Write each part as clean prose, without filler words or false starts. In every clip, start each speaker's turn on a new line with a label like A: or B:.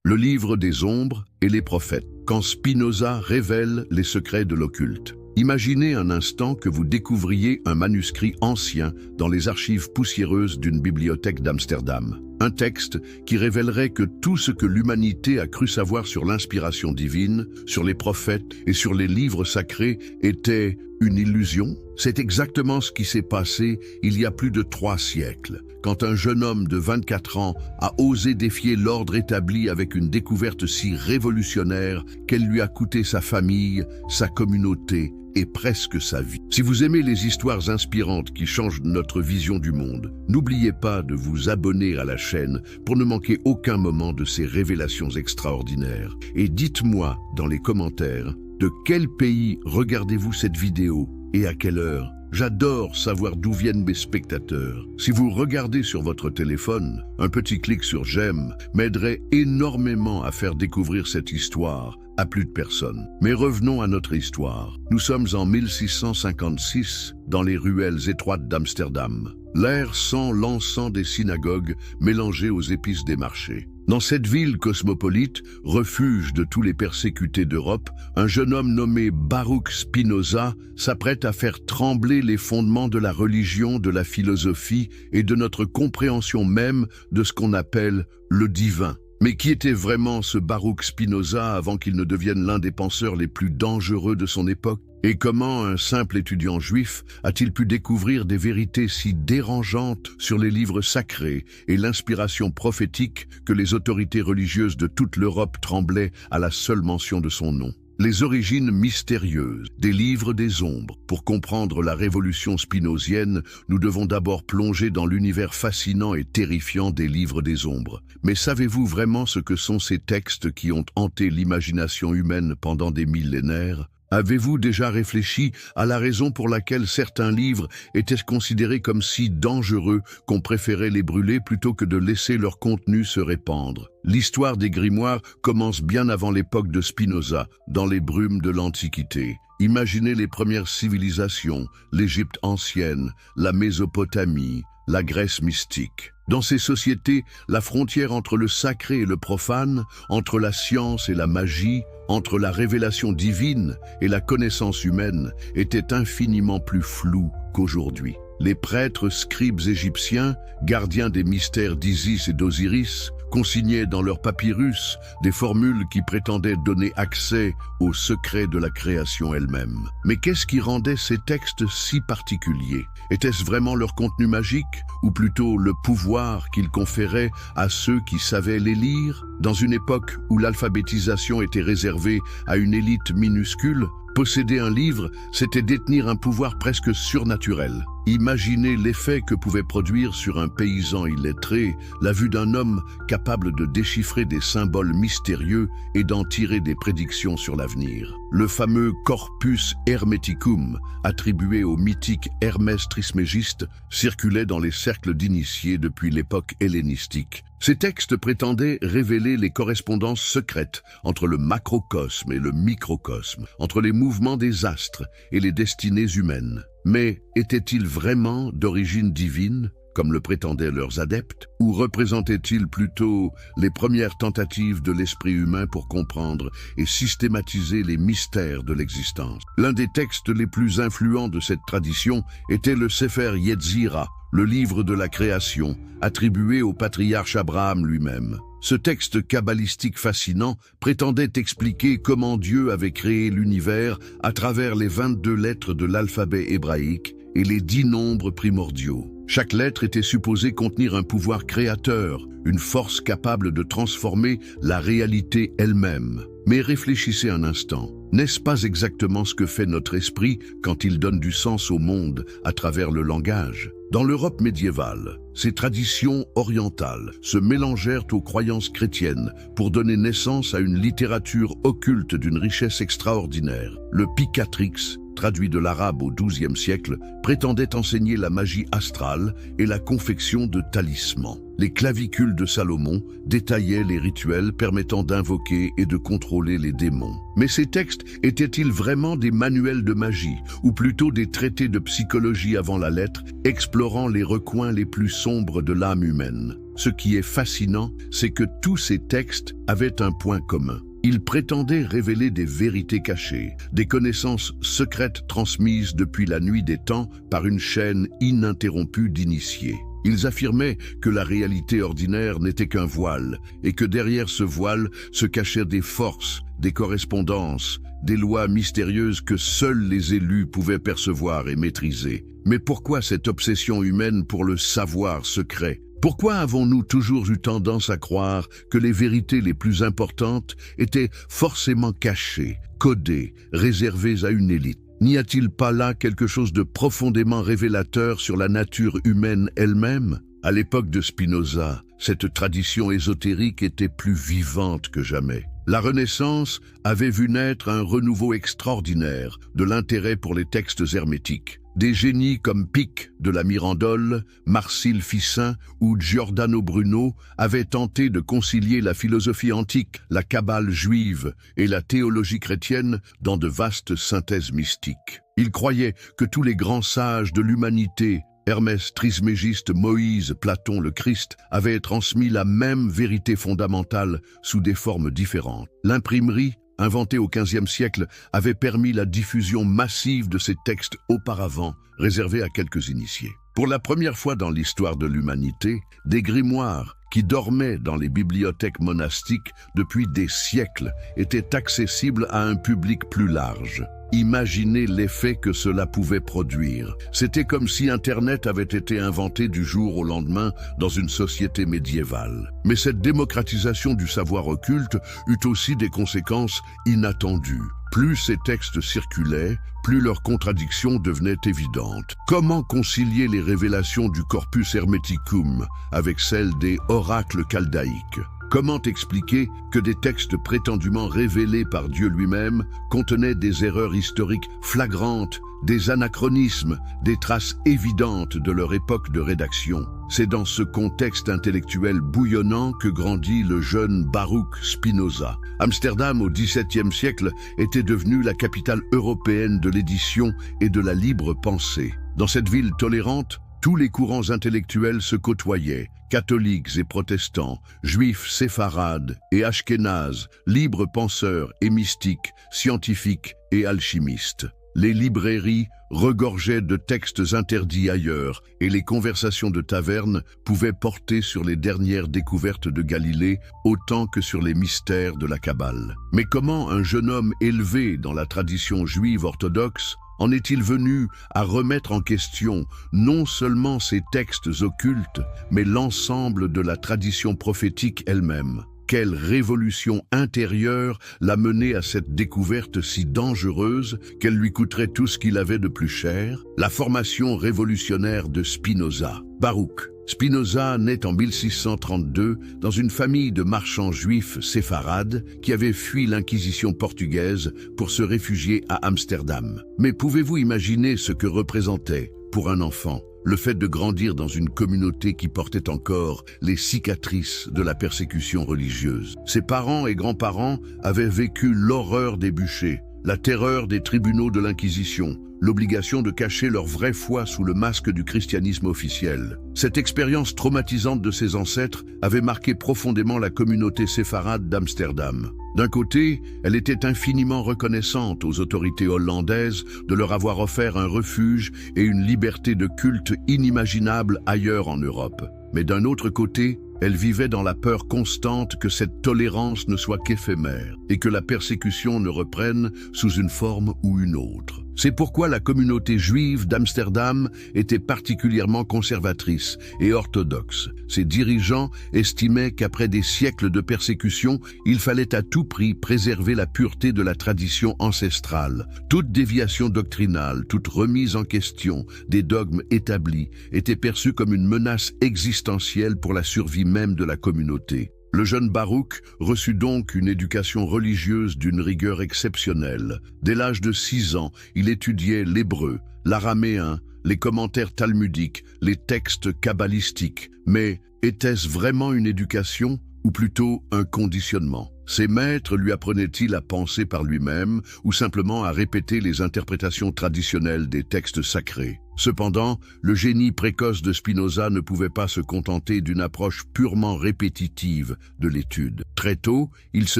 A: Le livre des ombres et les prophètes, quand Spinoza révèle les secrets de l'occulte. Imaginez un instant que vous découvriez un manuscrit ancien dans les archives poussiéreuses d'une bibliothèque d'Amsterdam. Un texte qui révélerait que tout ce que l'humanité a cru savoir sur l'inspiration divine, sur les prophètes et sur les livres sacrés était une illusion. C'est exactement ce qui s'est passé il y a plus de 3 siècles, quand un jeune homme de 24 ans a osé défier l'ordre établi avec une découverte si révolutionnaire qu'elle lui a coûté sa famille, sa communauté et presque sa vie. Si vous aimez les histoires inspirantes qui changent notre vision du monde, n'oubliez pas de vous abonner à la chaîne pour ne manquer aucun moment de ces révélations extraordinaires. Et dites-moi dans les commentaires, de quel pays regardez-vous cette vidéo et à quelle heure? J'adore savoir d'où viennent mes spectateurs. Si vous regardez sur votre téléphone, un petit clic sur j'aime m'aiderait énormément à faire découvrir cette histoire à plus de personnes. Mais revenons à notre histoire. Nous sommes en 1656, dans les ruelles étroites d'Amsterdam. L'air sent l'encens des synagogues mélangé aux épices des marchés. Dans cette ville cosmopolite, refuge de tous les persécutés d'Europe, un jeune homme nommé Baruch Spinoza s'apprête à faire trembler les fondements de la religion, de la philosophie et de notre compréhension même de ce qu'on appelle le divin. Mais qui était vraiment ce Baruch Spinoza avant qu'il ne devienne l'un des penseurs les plus dangereux de son époque? Et comment un simple étudiant juif a-t-il pu découvrir des vérités si dérangeantes sur les livres sacrés et l'inspiration prophétique que les autorités religieuses de toute l'Europe tremblaient à la seule mention de son nom? Les origines mystérieuses des livres des ombres. Pour comprendre la révolution spinozienne, nous devons d'abord plonger dans l'univers fascinant et terrifiant des livres des ombres. Mais savez-vous vraiment ce que sont ces textes qui ont hanté l'imagination humaine pendant des millénaires? Avez-vous déjà réfléchi à la raison pour laquelle certains livres étaient considérés comme si dangereux qu'on préférait les brûler plutôt que de laisser leur contenu se répandre? L'histoire des grimoires commence bien avant l'époque de Spinoza, dans les brumes de l'Antiquité. Imaginez les premières civilisations, l'Égypte ancienne, la Mésopotamie, la Grèce mystique. Dans ces sociétés, la frontière entre le sacré et le profane, entre la science et la magie, entre la révélation divine et la connaissance humaine était infiniment plus floue qu'aujourd'hui. Les prêtres scribes égyptiens, gardiens des mystères d'Isis et d'Osiris, consignaient dans leurs papyrus des formules qui prétendaient donner accès aux secrets de la création elle-même. Mais qu'est-ce qui rendait ces textes si particuliers? Était-ce vraiment leur contenu magique, ou plutôt le pouvoir qu'ils conféraient à ceux qui savaient les lire? Dans une époque où l'alphabétisation était réservée à une élite minuscule, posséder un livre, c'était détenir un pouvoir presque surnaturel. Imaginez l'effet que pouvait produire sur un paysan illettré la vue d'un homme capable de déchiffrer des symboles mystérieux et d'en tirer des prédictions sur l'avenir. Le fameux Corpus Hermeticum, attribué au mythique Hermès Trismégiste, circulait dans les cercles d'initiés depuis l'époque hellénistique. Ces textes prétendaient révéler les correspondances secrètes entre le macrocosme et le microcosme, entre les mouvements des astres et les destinées humaines. Mais étaient-ils vraiment d'origine divine, comme le prétendaient leurs adeptes, ou représentaient-ils plutôt les premières tentatives de l'esprit humain pour comprendre et systématiser les mystères de l'existence? L'un des textes les plus influents de cette tradition était le Sefer Yetzira, le livre de la création, attribué au patriarche Abraham lui-même. Ce texte kabbalistique fascinant prétendait expliquer comment Dieu avait créé l'univers à travers les 22 lettres de l'alphabet hébraïque et les 10 nombres primordiaux. Chaque lettre était supposée contenir un pouvoir créateur, une force capable de transformer la réalité elle-même. Mais réfléchissez un instant, n'est-ce pas exactement ce que fait notre esprit quand il donne du sens au monde à travers le langage? Dans l'Europe médiévale, ces traditions orientales se mélangèrent aux croyances chrétiennes pour donner naissance à une littérature occulte d'une richesse extraordinaire. Le Picatrix, traduit de l'arabe au XIIe siècle, prétendait enseigner la magie astrale et la confection de talismans. Les clavicules de Salomon détaillaient les rituels permettant d'invoquer et de contrôler les démons. Mais ces textes étaient-ils vraiment des manuels de magie, ou plutôt des traités de psychologie avant la lettre, explorant les recoins les plus sombres de l'âme humaine? Ce qui est fascinant, c'est que tous ces textes avaient un point commun. Ils prétendaient révéler des vérités cachées, des connaissances secrètes transmises depuis la nuit des temps par une chaîne ininterrompue d'initiés. Ils affirmaient que la réalité ordinaire n'était qu'un voile, et que derrière ce voile se cachaient des forces, des correspondances, des lois mystérieuses que seuls les élus pouvaient percevoir et maîtriser. Mais pourquoi cette obsession humaine pour le savoir secret ? Pourquoi avons-nous toujours eu tendance à croire que les vérités les plus importantes étaient forcément cachées, codées, réservées à une élite ? N'y a-t-il pas là quelque chose de profondément révélateur sur la nature humaine elle-même ? À l'époque de Spinoza, cette tradition ésotérique était plus vivante que jamais. La Renaissance avait vu naître un renouveau extraordinaire de l'intérêt pour les textes hermétiques. Des génies comme Pic de la Mirandole, Marcille Ficin ou Giordano Bruno avaient tenté de concilier la philosophie antique, la kabbale juive et la théologie chrétienne dans de vastes synthèses mystiques. Ils croyaient que tous les grands sages de l'humanité, Hermès Trismégiste, Moïse, Platon, le Christ, avaient transmis la même vérité fondamentale sous des formes différentes. L'imprimerie, inventée au XVe siècle, avait permis la diffusion massive de ces textes auparavant réservés à quelques initiés. Pour la première fois dans l'histoire de l'humanité, des grimoires qui dormaient dans les bibliothèques monastiques depuis des siècles étaient accessibles à un public plus large. Imaginez l'effet que cela pouvait produire. C'était comme si Internet avait été inventé du jour au lendemain dans une société médiévale. Mais cette démocratisation du savoir occulte eut aussi des conséquences inattendues. Plus ces textes circulaient, plus leurs contradictions devenaient évidentes. Comment concilier les révélations du Corpus Hermeticum avec celles des oracles chaldéiques ? Comment expliquer que des textes prétendument révélés par Dieu lui-même contenaient des erreurs historiques flagrantes, des anachronismes, des traces évidentes de leur époque de rédaction? C'est dans ce contexte intellectuel bouillonnant que grandit le jeune Baruch Spinoza. Amsterdam, au XVIIe siècle, était devenue la capitale européenne de l'édition et de la libre pensée. Dans cette ville tolérante, tous les courants intellectuels se côtoyaient, catholiques et protestants, juifs séfarades et ashkénazes, libres penseurs et mystiques, scientifiques et alchimistes. Les librairies regorgeaient de textes interdits ailleurs et les conversations de taverne pouvaient porter sur les dernières découvertes de Galilée autant que sur les mystères de la Kabbale. Mais comment un jeune homme élevé dans la tradition juive orthodoxe en est-il venu à remettre en question non seulement ces textes occultes, mais l'ensemble de la tradition prophétique elle-même ? Quelle révolution intérieure l'a mené à cette découverte si dangereuse qu'elle lui coûterait tout ce qu'il avait de plus cher? La formation révolutionnaire de Spinoza. Baruch Spinoza naît en 1632 dans une famille de marchands juifs séfarades qui avaient fui l'Inquisition portugaise pour se réfugier à Amsterdam. Mais pouvez-vous imaginer ce que représentait, pour un enfant, le fait de grandir dans une communauté qui portait encore les cicatrices de la persécution religieuse? Ses parents et grands-parents avaient vécu l'horreur des bûchers, la terreur des tribunaux de l'Inquisition, l'obligation de cacher leur vraie foi sous le masque du christianisme officiel. Cette expérience traumatisante de ses ancêtres avait marqué profondément la communauté séfarade d'Amsterdam. D'un côté, elle était infiniment reconnaissante aux autorités hollandaises de leur avoir offert un refuge et une liberté de culte inimaginable ailleurs en Europe. Mais d'un autre côté, elle vivait dans la peur constante que cette tolérance ne soit qu'éphémère et que la persécution ne reprenne sous une forme ou une autre. C'est pourquoi la communauté juive d'Amsterdam était particulièrement conservatrice et orthodoxe. Ses dirigeants estimaient qu'après des siècles de persécution, il fallait à tout prix préserver la pureté de la tradition ancestrale. Toute déviation doctrinale, toute remise en question des dogmes établis était perçue comme une menace existentielle pour la survie même de la communauté. Le jeune Baruch reçut donc une éducation religieuse d'une rigueur exceptionnelle. Dès l'âge de 6 ans, il étudiait l'hébreu, l'araméen, les commentaires talmudiques, les textes kabbalistiques. Mais était-ce vraiment une éducation ou plutôt un conditionnement? Ses maîtres lui apprenaient-ils à penser par lui-même ou simplement à répéter les interprétations traditionnelles des textes sacrés? Cependant, le génie précoce de Spinoza ne pouvait pas se contenter d'une approche purement répétitive de l'étude. Très tôt, il se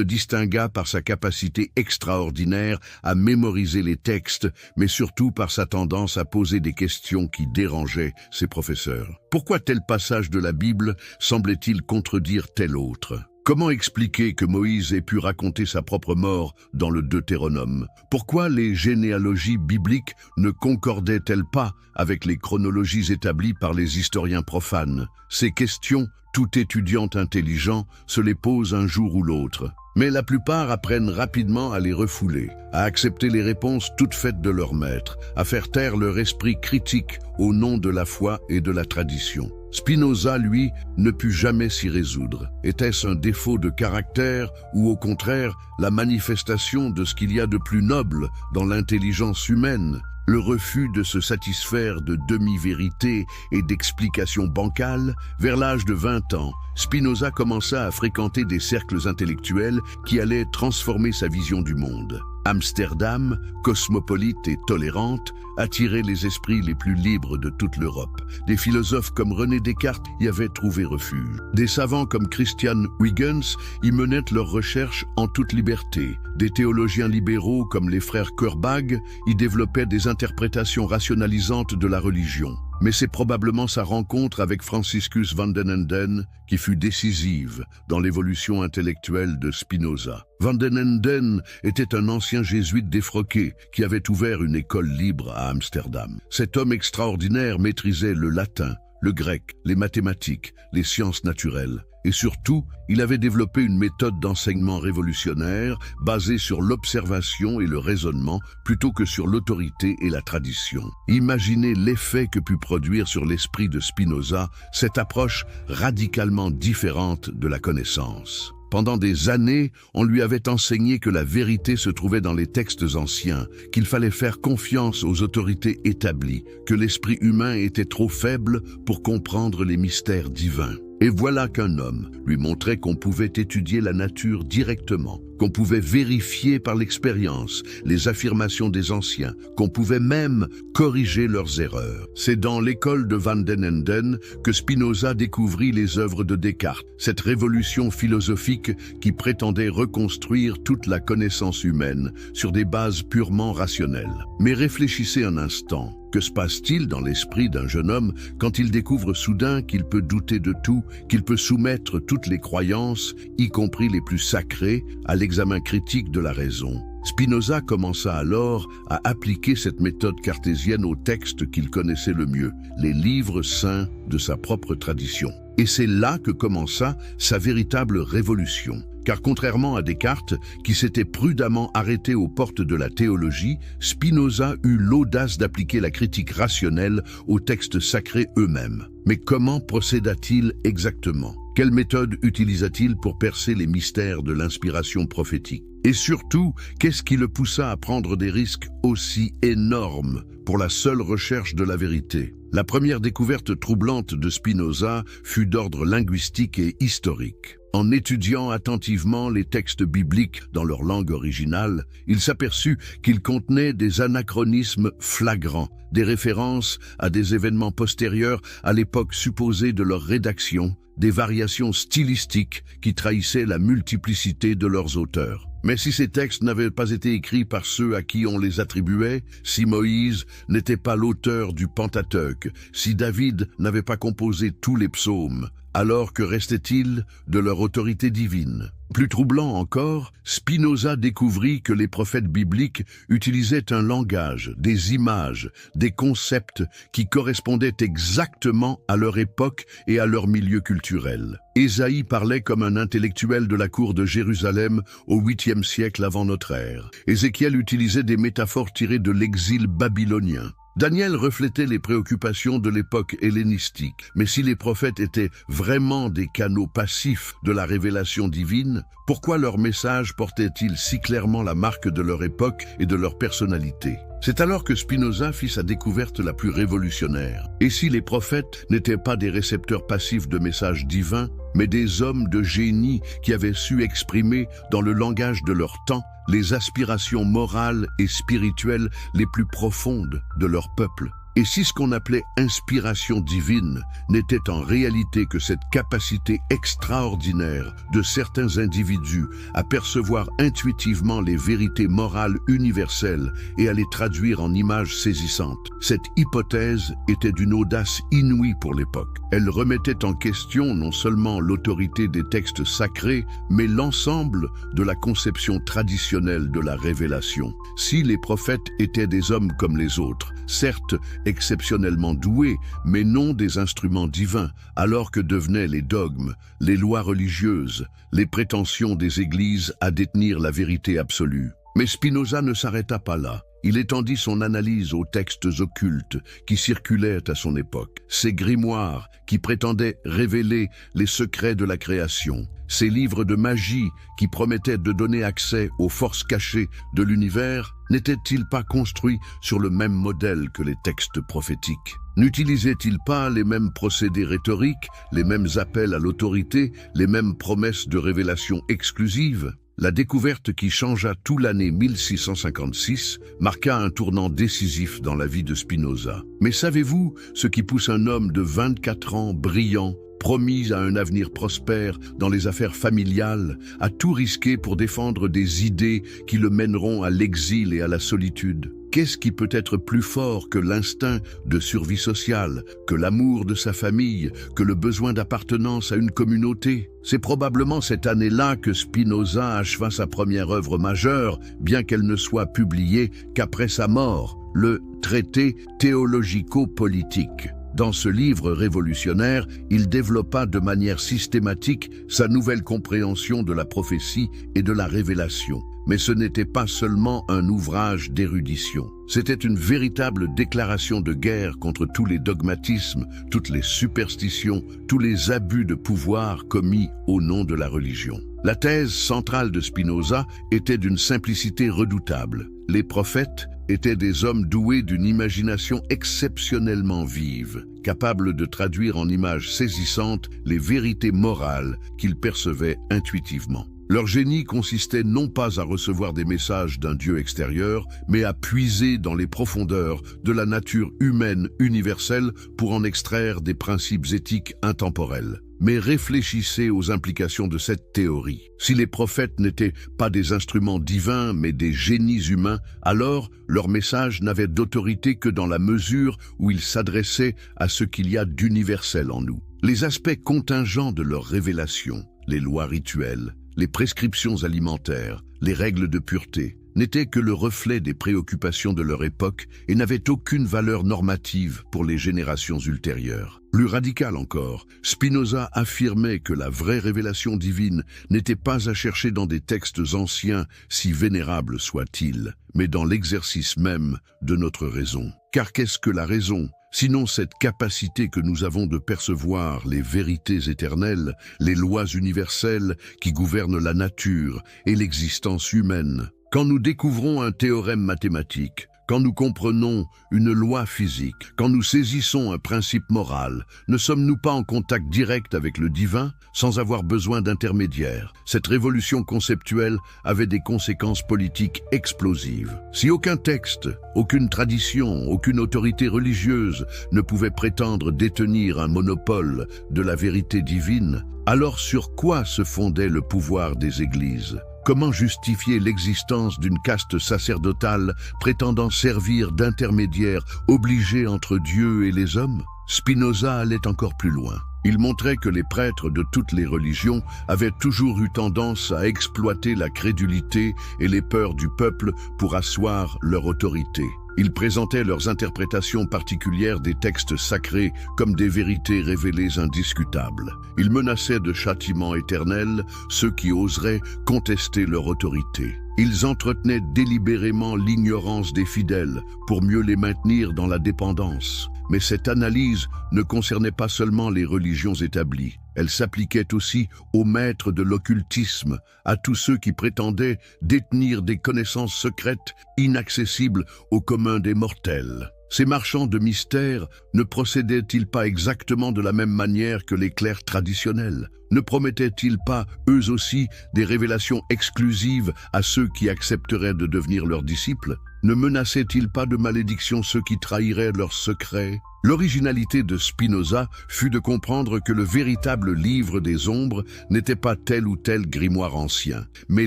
A: distingua par sa capacité extraordinaire à mémoriser les textes, mais surtout par sa tendance à poser des questions qui dérangeaient ses professeurs. Pourquoi tel passage de la Bible semblait-il contredire tel autre ? Comment expliquer que Moïse ait pu raconter sa propre mort dans le Deutéronome? Pourquoi les généalogies bibliques ne concordaient-elles pas avec les chronologies établies par les historiens profanes? Ces questions, tout étudiant intelligent se les pose un jour ou l'autre. Mais la plupart apprennent rapidement à les refouler, à accepter les réponses toutes faites de leur maître, à faire taire leur esprit critique au nom de la foi et de la tradition. Spinoza, lui, ne put jamais s'y résoudre. Était-ce un défaut de caractère ou au contraire la manifestation de ce qu'il y a de plus noble dans l'intelligence humaine? Le refus de se satisfaire de demi-vérités et d'explications bancales, vers l'âge de 20 ans, Spinoza commença à fréquenter des cercles intellectuels qui allaient transformer sa vision du monde. Amsterdam, cosmopolite et tolérante, attirait les esprits les plus libres de toute l'Europe. Des philosophes comme René Descartes y avaient trouvé refuge. Des savants comme Christian Huygens y menaient leurs recherches en toute liberté. Des théologiens libéraux comme les frères Korbag y développaient des interprétations rationalisantes de la religion. Mais c'est probablement sa rencontre avec Franciscus van den Enden qui fut décisive dans l'évolution intellectuelle de Spinoza. Van den Enden était un ancien jésuite défroqué qui avait ouvert une école libre à Amsterdam. Cet homme extraordinaire maîtrisait le latin, le grec, les mathématiques, les sciences naturelles. Et surtout, il avait développé une méthode d'enseignement révolutionnaire basée sur l'observation et le raisonnement plutôt que sur l'autorité et la tradition. Imaginez l'effet que put produire sur l'esprit de Spinoza cette approche radicalement différente de la connaissance. Pendant des années, on lui avait enseigné que la vérité se trouvait dans les textes anciens, qu'il fallait faire confiance aux autorités établies, que l'esprit humain était trop faible pour comprendre les mystères divins. Et voilà qu'un homme lui montrait qu'on pouvait étudier la nature directement, qu'on pouvait vérifier par l'expérience les affirmations des anciens, qu'on pouvait même corriger leurs erreurs. C'est dans l'école de Van den Enden que Spinoza découvrit les œuvres de Descartes, cette révolution philosophique qui prétendait reconstruire toute la connaissance humaine sur des bases purement rationnelles. Mais réfléchissez un instant. Que se passe-t-il dans l'esprit d'un jeune homme quand il découvre soudain qu'il peut douter de tout, qu'il peut soumettre toutes les croyances, y compris les plus sacrées, à l'examen critique de la raison? Spinoza commença alors à appliquer cette méthode cartésienne aux textes qu'il connaissait le mieux, les livres saints de sa propre tradition. Et c'est là que commença sa véritable révolution. Car contrairement à Descartes, qui s'était prudemment arrêté aux portes de la théologie, Spinoza eut l'audace d'appliquer la critique rationnelle aux textes sacrés eux-mêmes. Mais comment procéda-t-il exactement? Quelle méthode utilisa-t-il pour percer les mystères de l'inspiration prophétique? Et surtout, qu'est-ce qui le poussa à prendre des risques aussi énormes pour la seule recherche de la vérité? La première découverte troublante de Spinoza fut d'ordre linguistique et historique. En étudiant attentivement les textes bibliques dans leur langue originale, il s'aperçut qu'ils contenaient des anachronismes flagrants, des références à des événements postérieurs à l'époque supposée de leur rédaction, des variations stylistiques qui trahissaient la multiplicité de leurs auteurs. Mais si ces textes n'avaient pas été écrits par ceux à qui on les attribuait, si Moïse n'était pas l'auteur du Pentateuque, si David n'avait pas composé tous les psaumes, alors que restait-il de leur autorité divine? Plus troublant encore, Spinoza découvrit que les prophètes bibliques utilisaient un langage, des images, des concepts qui correspondaient exactement à leur époque et à leur milieu culturel. Ésaïe parlait comme un intellectuel de la cour de Jérusalem au 8e siècle avant notre ère. Ézéchiel utilisait des métaphores tirées de l'exil babylonien. Daniel reflétait les préoccupations de l'époque hellénistique, mais si les prophètes étaient vraiment des canaux passifs de la révélation divine, pourquoi leur message portait-il si clairement la marque de leur époque et de leur personnalité? C'est alors que Spinoza fit sa découverte la plus révolutionnaire. Et si les prophètes n'étaient pas des récepteurs passifs de messages divins, mais des hommes de génie qui avaient su exprimer, dans le langage de leur temps, les aspirations morales et spirituelles les plus profondes de leur peuple? Et si ce qu'on appelait inspiration divine n'était en réalité que cette capacité extraordinaire de certains individus à percevoir intuitivement les vérités morales universelles et à les traduire en images saisissantes, cette hypothèse était d'une audace inouïe pour l'époque. Elle remettait en question non seulement l'autorité des textes sacrés, mais l'ensemble de la conception traditionnelle de la révélation. Si les prophètes étaient des hommes comme les autres, certes exceptionnellement doués, mais non des instruments divins, alors que devenaient les dogmes, les lois religieuses, les prétentions des églises à détenir la vérité absolue. Mais Spinoza ne s'arrêta pas là. Il étendit son analyse aux textes occultes qui circulaient à son époque, ces grimoires qui prétendaient révéler les secrets de la création, ces livres de magie qui promettaient de donner accès aux forces cachées de l'univers, n'étaient-ils pas construits sur le même modèle que les textes prophétiques? N'utilisaient-ils pas les mêmes procédés rhétoriques, les mêmes appels à l'autorité, les mêmes promesses de révélation exclusive? La découverte qui changea tout l'année 1656 marqua un tournant décisif dans la vie de Spinoza. Mais savez-vous ce qui pousse un homme de 24 ans brillant, promis à un avenir prospère dans les affaires familiales, à tout risquer pour défendre des idées qui le mèneront à l'exil et à la solitude? Qu'est-ce qui peut être plus fort que l'instinct de survie sociale, que l'amour de sa famille, que le besoin d'appartenance à une communauté? C'est probablement cette année-là que Spinoza acheva sa première œuvre majeure, bien qu'elle ne soit publiée qu'après sa mort, le traité théologico-politique. Dans ce livre révolutionnaire, il développa de manière systématique sa nouvelle compréhension de la prophétie et de la révélation. Mais ce n'était pas seulement un ouvrage d'érudition. C'était une véritable déclaration de guerre contre tous les dogmatismes, toutes les superstitions, tous les abus de pouvoir commis au nom de la religion. La thèse centrale de Spinoza était d'une simplicité redoutable. Les prophètes étaient des hommes doués d'une imagination exceptionnellement vive, capables de traduire en images saisissantes les vérités morales qu'ils percevaient intuitivement. Leur génie consistait non pas à recevoir des messages d'un Dieu extérieur, mais à puiser dans les profondeurs de la nature humaine universelle pour en extraire des principes éthiques intemporels. Mais réfléchissez aux implications de cette théorie. Si les prophètes n'étaient pas des instruments divins, mais des génies humains, alors leur message n'avait d'autorité que dans la mesure où il s'adressait à ce qu'il y a d'universel en nous. Les aspects contingents de leur révélation, les lois rituelles, les prescriptions alimentaires, les règles de pureté, n'étaient que le reflet des préoccupations de leur époque et n'avaient aucune valeur normative pour les générations ultérieures. Plus radical encore, Spinoza affirmait que la vraie révélation divine n'était pas à chercher dans des textes anciens, si vénérables soient-ils, mais dans l'exercice même de notre raison. Car qu'est-ce que la raison ? Sinon cette capacité que nous avons de percevoir les vérités éternelles, les lois universelles qui gouvernent la nature et l'existence humaine. Quand nous découvrons un théorème mathématique, quand nous comprenons une loi physique, quand nous saisissons un principe moral, ne sommes-nous pas en contact direct avec le divin sans avoir besoin d'intermédiaires? Cette révolution conceptuelle avait des conséquences politiques explosives. Si aucun texte, aucune tradition, aucune autorité religieuse ne pouvait prétendre détenir un monopole de la vérité divine, alors sur quoi se fondait le pouvoir des églises ? Comment justifier l'existence d'une caste sacerdotale prétendant servir d'intermédiaire obligé entre Dieu et les hommes? Spinoza allait encore plus loin. Il montrait que les prêtres de toutes les religions avaient toujours eu tendance à exploiter la crédulité et les peurs du peuple pour asseoir leur autorité. Ils présentaient leurs interprétations particulières des textes sacrés comme des vérités révélées indiscutables. Ils menaçaient de châtiment éternel ceux qui oseraient contester leur autorité. Ils entretenaient délibérément l'ignorance des fidèles pour mieux les maintenir dans la dépendance. Mais cette analyse ne concernait pas seulement les religions établies. Elle s'appliquait aussi aux maîtres de l'occultisme, à tous ceux qui prétendaient détenir des connaissances secrètes inaccessibles au commun des mortels. Ces marchands de mystère ne procédaient-ils pas exactement de la même manière que les clercs traditionnels? Ne promettaient-ils pas, eux aussi, des révélations exclusives à ceux qui accepteraient de devenir leurs disciples? Ne menaçaient-ils pas de malédiction ceux qui trahiraient leurs secrets? L'originalité de Spinoza fut de comprendre que le véritable livre des ombres n'était pas tel ou tel grimoire ancien, mais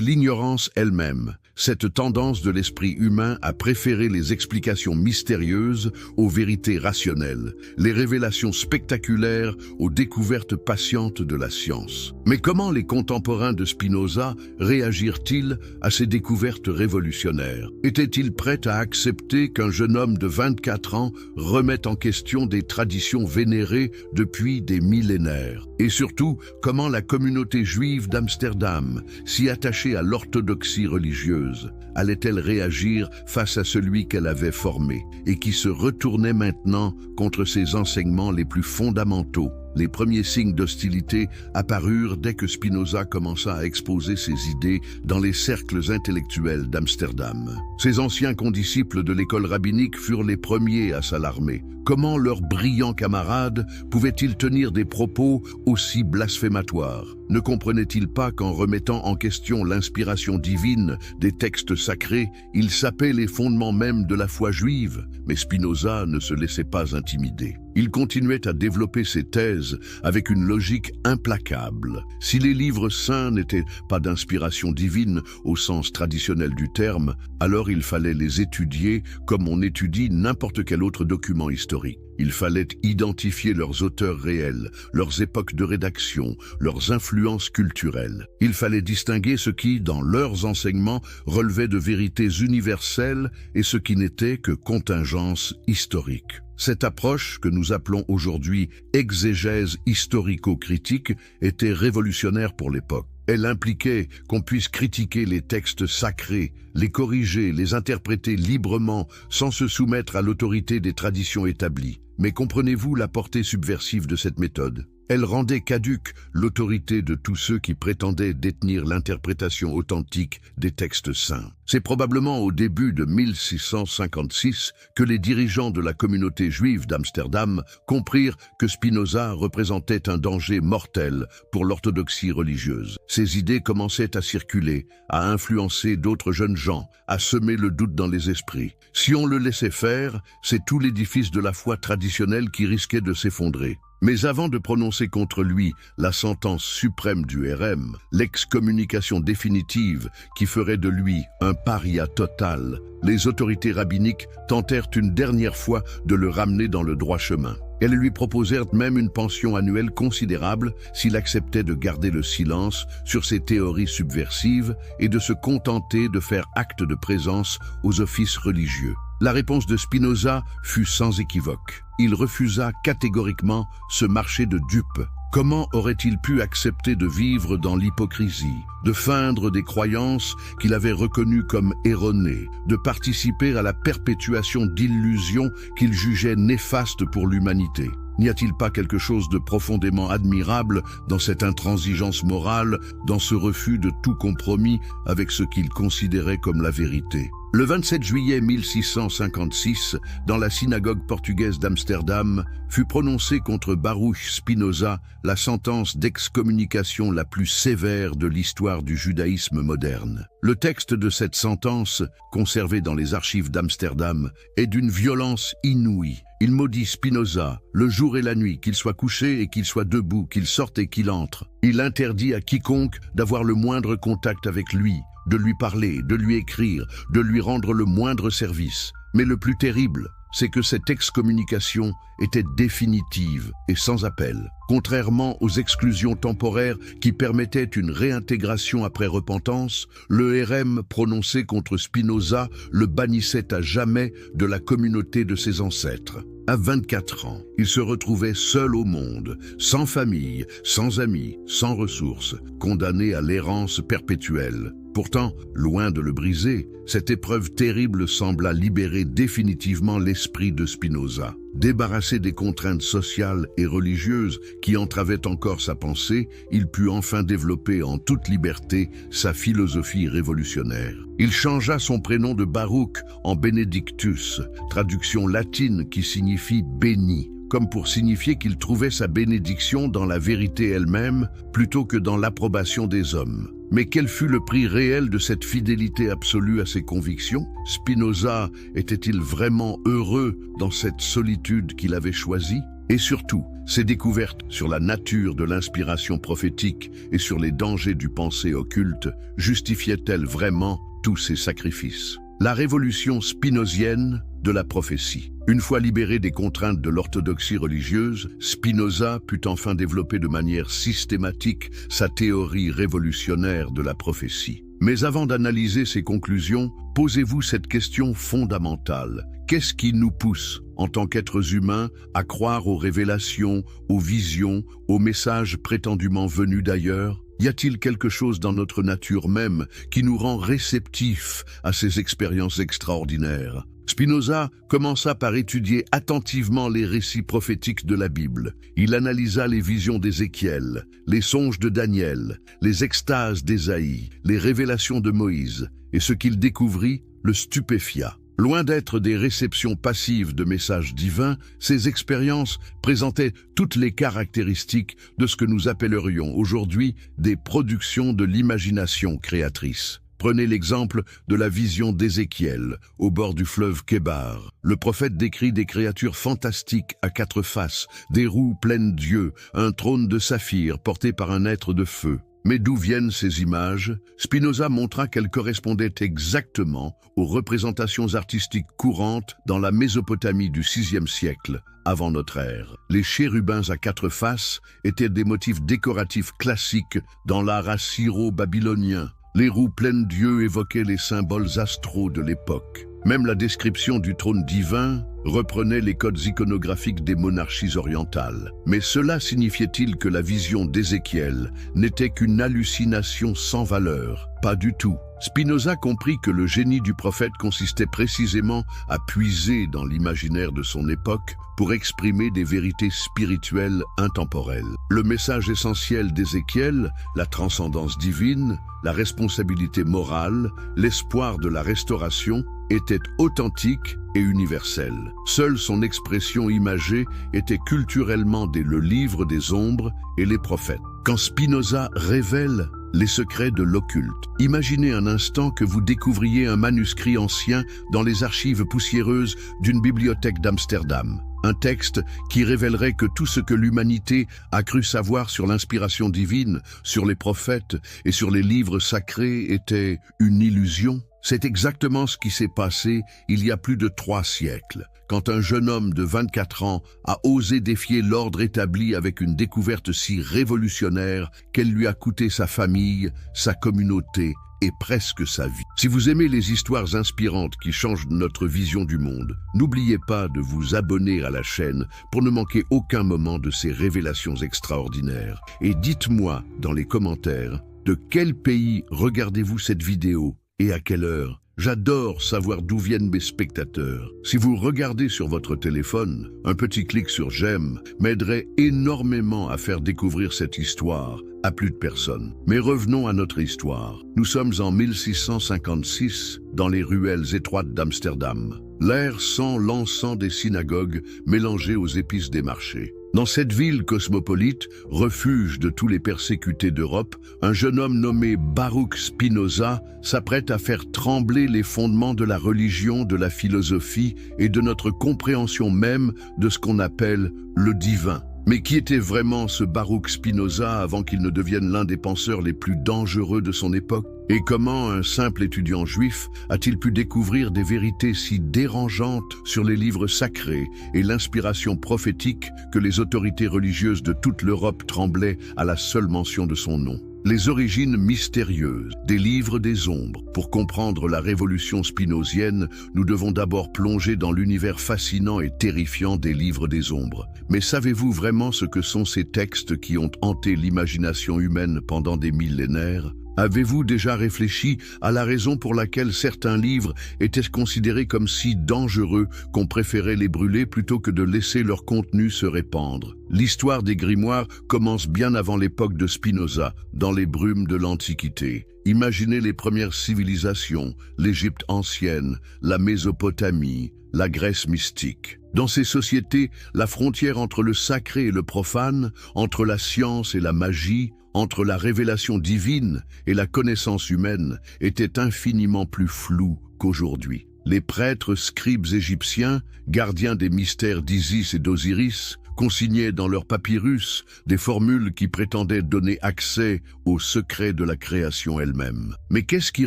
A: l'ignorance elle-même, cette tendance de l'esprit humain à préférer les explications mystérieuses aux vérités rationnelles, les révélations spectaculaires aux découvertes patientes de la science. Mais comment les contemporains de Spinoza réagirent-ils à ces découvertes révolutionnaires? Étaient-ils prêts à accepter qu'un jeune homme de 24 ans remette en question des traditions vénérées depuis des millénaires? Et surtout, comment la communauté juive d'Amsterdam, si attachée à l'orthodoxie religieuse, allait-elle réagir face à celui qu'elle avait formé et qui se retournait maintenant contre ses enseignements les plus fondamentaux? Les premiers signes d'hostilité apparurent dès que Spinoza commença à exposer ses idées dans les cercles intellectuels d'Amsterdam. Ces anciens condisciples de l'école rabbinique furent les premiers à s'alarmer. Comment leurs brillants camarades pouvaient-ils tenir des propos aussi blasphématoires? Ne comprenaient-ils pas qu'en remettant en question l'inspiration divine des textes sacrés, ils sapaient les fondements mêmes de la foi juive? Mais Spinoza ne se laissait pas intimider. Il continuait à développer ses thèses avec une logique implacable. Si les livres saints n'étaient pas d'inspiration divine au sens traditionnel du terme, alors il fallait les étudier comme on étudie n'importe quel autre document historique. Il fallait identifier leurs auteurs réels, leurs époques de rédaction, leurs influences culturelles. Il fallait distinguer ce qui, dans leurs enseignements, relevait de vérités universelles et ce qui n'était que contingences historiques. Cette approche, que nous appelons aujourd'hui exégèse historico-critique, était révolutionnaire pour l'époque. Elle impliquait qu'on puisse critiquer les textes sacrés, les corriger, les interpréter librement, sans se soumettre à l'autorité des traditions établies. Mais comprenez-vous la portée subversive de cette méthode? Elle rendait caduque l'autorité de tous ceux qui prétendaient détenir l'interprétation authentique des textes saints. C'est probablement au début de 1656 que les dirigeants de la communauté juive d'Amsterdam comprirent que Spinoza représentait un danger mortel pour l'orthodoxie religieuse. Ses idées commençaient à circuler, à influencer d'autres jeunes gens, à semer le doute dans les esprits. Si on le laissait faire, c'est tout l'édifice de la foi traditionnelle qui risquait de s'effondrer. Mais avant de prononcer contre lui la sentence suprême du RM, l'excommunication définitive qui ferait de lui un paria total, les autorités rabbiniques tentèrent une dernière fois de le ramener dans le droit chemin. Elles lui proposèrent même une pension annuelle considérable s'il acceptait de garder le silence sur ses théories subversives et de se contenter de faire acte de présence aux offices religieux. La réponse de Spinoza fut sans équivoque. Il refusa catégoriquement ce marché de dupes. Comment aurait-il pu accepter de vivre dans l'hypocrisie, de feindre des croyances qu'il avait reconnues comme erronées, de participer à la perpétuation d'illusions qu'il jugeait néfastes pour l'humanité? N'y a-t-il pas quelque chose de profondément admirable dans cette intransigeance morale, dans ce refus de tout compromis avec ce qu'il considérait comme la vérité? Le 27 juillet 1656, dans la synagogue portugaise d'Amsterdam, fut prononcée contre Baruch Spinoza la sentence d'excommunication la plus sévère de l'histoire du judaïsme moderne. Le texte de cette sentence, conservé dans les archives d'Amsterdam, est d'une violence inouïe. Il maudit Spinoza, le jour et la nuit, qu'il soit couché et qu'il soit debout, qu'il sorte et qu'il entre. Il interdit à quiconque d'avoir le moindre contact avec lui, de lui parler, de lui écrire, de lui rendre le moindre service. Mais le plus terrible, c'est que cette excommunication était définitive et sans appel. Contrairement aux exclusions temporaires qui permettaient une réintégration après repentance, le RM prononcé contre Spinoza le bannissait à jamais de la communauté de ses ancêtres. À 24 ans, il se retrouvait seul au monde, sans famille, sans amis, sans ressources, condamné à l'errance perpétuelle. Pourtant, loin de le briser, cette épreuve terrible sembla libérer définitivement l'esprit de Spinoza. Débarrassé des contraintes sociales et religieuses qui entravaient encore sa pensée, il put enfin développer en toute liberté sa philosophie révolutionnaire. Il changea son prénom de Baruch en Benedictus, traduction latine qui signifie « béni », comme pour signifier qu'il trouvait sa bénédiction dans la vérité elle-même plutôt que dans l'approbation des hommes. Mais quel fut le prix réel de cette fidélité absolue à ses convictions? Spinoza était-il vraiment heureux dans cette solitude qu'il avait choisie? Et surtout, ses découvertes sur la nature de l'inspiration prophétique et sur les dangers du pensée occulte justifiaient-elles vraiment tous ces sacrifices? La révolution spinozienne de la prophétie. Une fois libéré des contraintes de l'orthodoxie religieuse, Spinoza put enfin développer de manière systématique sa théorie révolutionnaire de la prophétie. Mais avant d'analyser ses conclusions, posez-vous cette question fondamentale. Qu'est-ce qui nous pousse, en tant qu'êtres humains, à croire aux révélations, aux visions, aux messages prétendument venus d'ailleurs? Y a-t-il quelque chose dans notre nature même qui nous rend réceptifs à ces expériences extraordinaires? Spinoza commença par étudier attentivement les récits prophétiques de la Bible. Il analysa les visions d'Ézéchiel, les songes de Daniel, les extases d'Ésaïe, les révélations de Moïse, et ce qu'il découvrit le stupéfia. Loin d'être des réceptions passives de messages divins, ces expériences présentaient toutes les caractéristiques de ce que nous appellerions aujourd'hui des productions de l'imagination créatrice. Prenez l'exemple de la vision d'Ézéchiel, au bord du fleuve Kébar. Le prophète décrit des créatures fantastiques à quatre faces, des roues pleines d'yeux, un trône de saphir porté par un être de feu. Mais d'où viennent ces images? Spinoza montra qu'elles correspondaient exactement aux représentations artistiques courantes dans la Mésopotamie du VIe siècle, avant notre ère. Les chérubins à quatre faces étaient des motifs décoratifs classiques dans l'art assyro-babylonien. Les roues pleines d'yeux évoquaient les symboles astraux de l'époque. Même la description du trône divin reprenait les codes iconographiques des monarchies orientales. Mais cela signifiait-il que la vision d'Ézéchiel n'était qu'une hallucination sans valeur? Pas du tout. Spinoza comprit que le génie du prophète consistait précisément à puiser dans l'imaginaire de son époque pour exprimer des vérités spirituelles intemporelles. Le message essentiel d'Ézéchiel, la transcendance divine, la responsabilité morale, l'espoir de la restauration, était authentique et universel. Seule son expression imagée était culturellement le livre des ombres et les prophètes. Quand Spinoza révèle les secrets de l'occulte, imaginez un instant que vous découvriez un manuscrit ancien dans les archives poussiéreuses d'une bibliothèque d'Amsterdam. Un texte qui révélerait que tout ce que l'humanité a cru savoir sur l'inspiration divine, sur les prophètes et sur les livres sacrés était une illusion. C'est exactement ce qui s'est passé il y a plus de 3 siècles, quand un jeune homme de 24 ans a osé défier l'ordre établi avec une découverte si révolutionnaire qu'elle lui a coûté sa famille, sa communauté et presque sa vie. Si vous aimez les histoires inspirantes qui changent notre vision du monde, n'oubliez pas de vous abonner à la chaîne pour ne manquer aucun moment de ces révélations extraordinaires. Et dites-moi dans les commentaires, de quel pays regardez-vous cette vidéo et à quelle heure? J'adore savoir d'où viennent mes spectateurs. Si vous regardez sur votre téléphone, un petit clic sur j'aime m'aiderait énormément à faire découvrir cette histoire à plus de personnes. Mais revenons à notre histoire. Nous sommes en 1656 dans les ruelles étroites d'Amsterdam. L'air sent l'encens des synagogues mélangé aux épices des marchés. Dans cette ville cosmopolite, refuge de tous les persécutés d'Europe, un jeune homme nommé Baruch Spinoza s'apprête à faire trembler les fondements de la religion, de la philosophie et de notre compréhension même de ce qu'on appelle le divin. Mais qui était vraiment ce Baruch Spinoza avant qu'il ne devienne l'un des penseurs les plus dangereux de son époque? Et comment un simple étudiant juif a-t-il pu découvrir des vérités si dérangeantes sur les livres sacrés et l'inspiration prophétique que les autorités religieuses de toute l'Europe tremblaient à la seule mention de son nom? Les origines mystérieuses des livres des ombres. Pour comprendre la révolution spinozienne, nous devons d'abord plonger dans l'univers fascinant et terrifiant des livres des ombres. Mais savez-vous vraiment ce que sont ces textes qui ont hanté l'imagination humaine pendant des millénaires? Avez-vous déjà réfléchi à la raison pour laquelle certains livres étaient considérés comme si dangereux qu'on préférait les brûler plutôt que de laisser leur contenu se répandre? L'histoire des grimoires commence bien avant l'époque de Spinoza, dans les brumes de l'Antiquité. Imaginez les premières civilisations, l'Égypte ancienne, la Mésopotamie, la Grèce mystique. Dans ces sociétés, la frontière entre le sacré et le profane, entre la science et la magie, entre la révélation divine et la connaissance humaine était infiniment plus floue qu'aujourd'hui. Les prêtres scribes égyptiens, gardiens des mystères d'Isis et d'Osiris, consignaient dans leurs papyrus des formules qui prétendaient donner accès aux secrets de la création elle-même. Mais qu'est-ce qui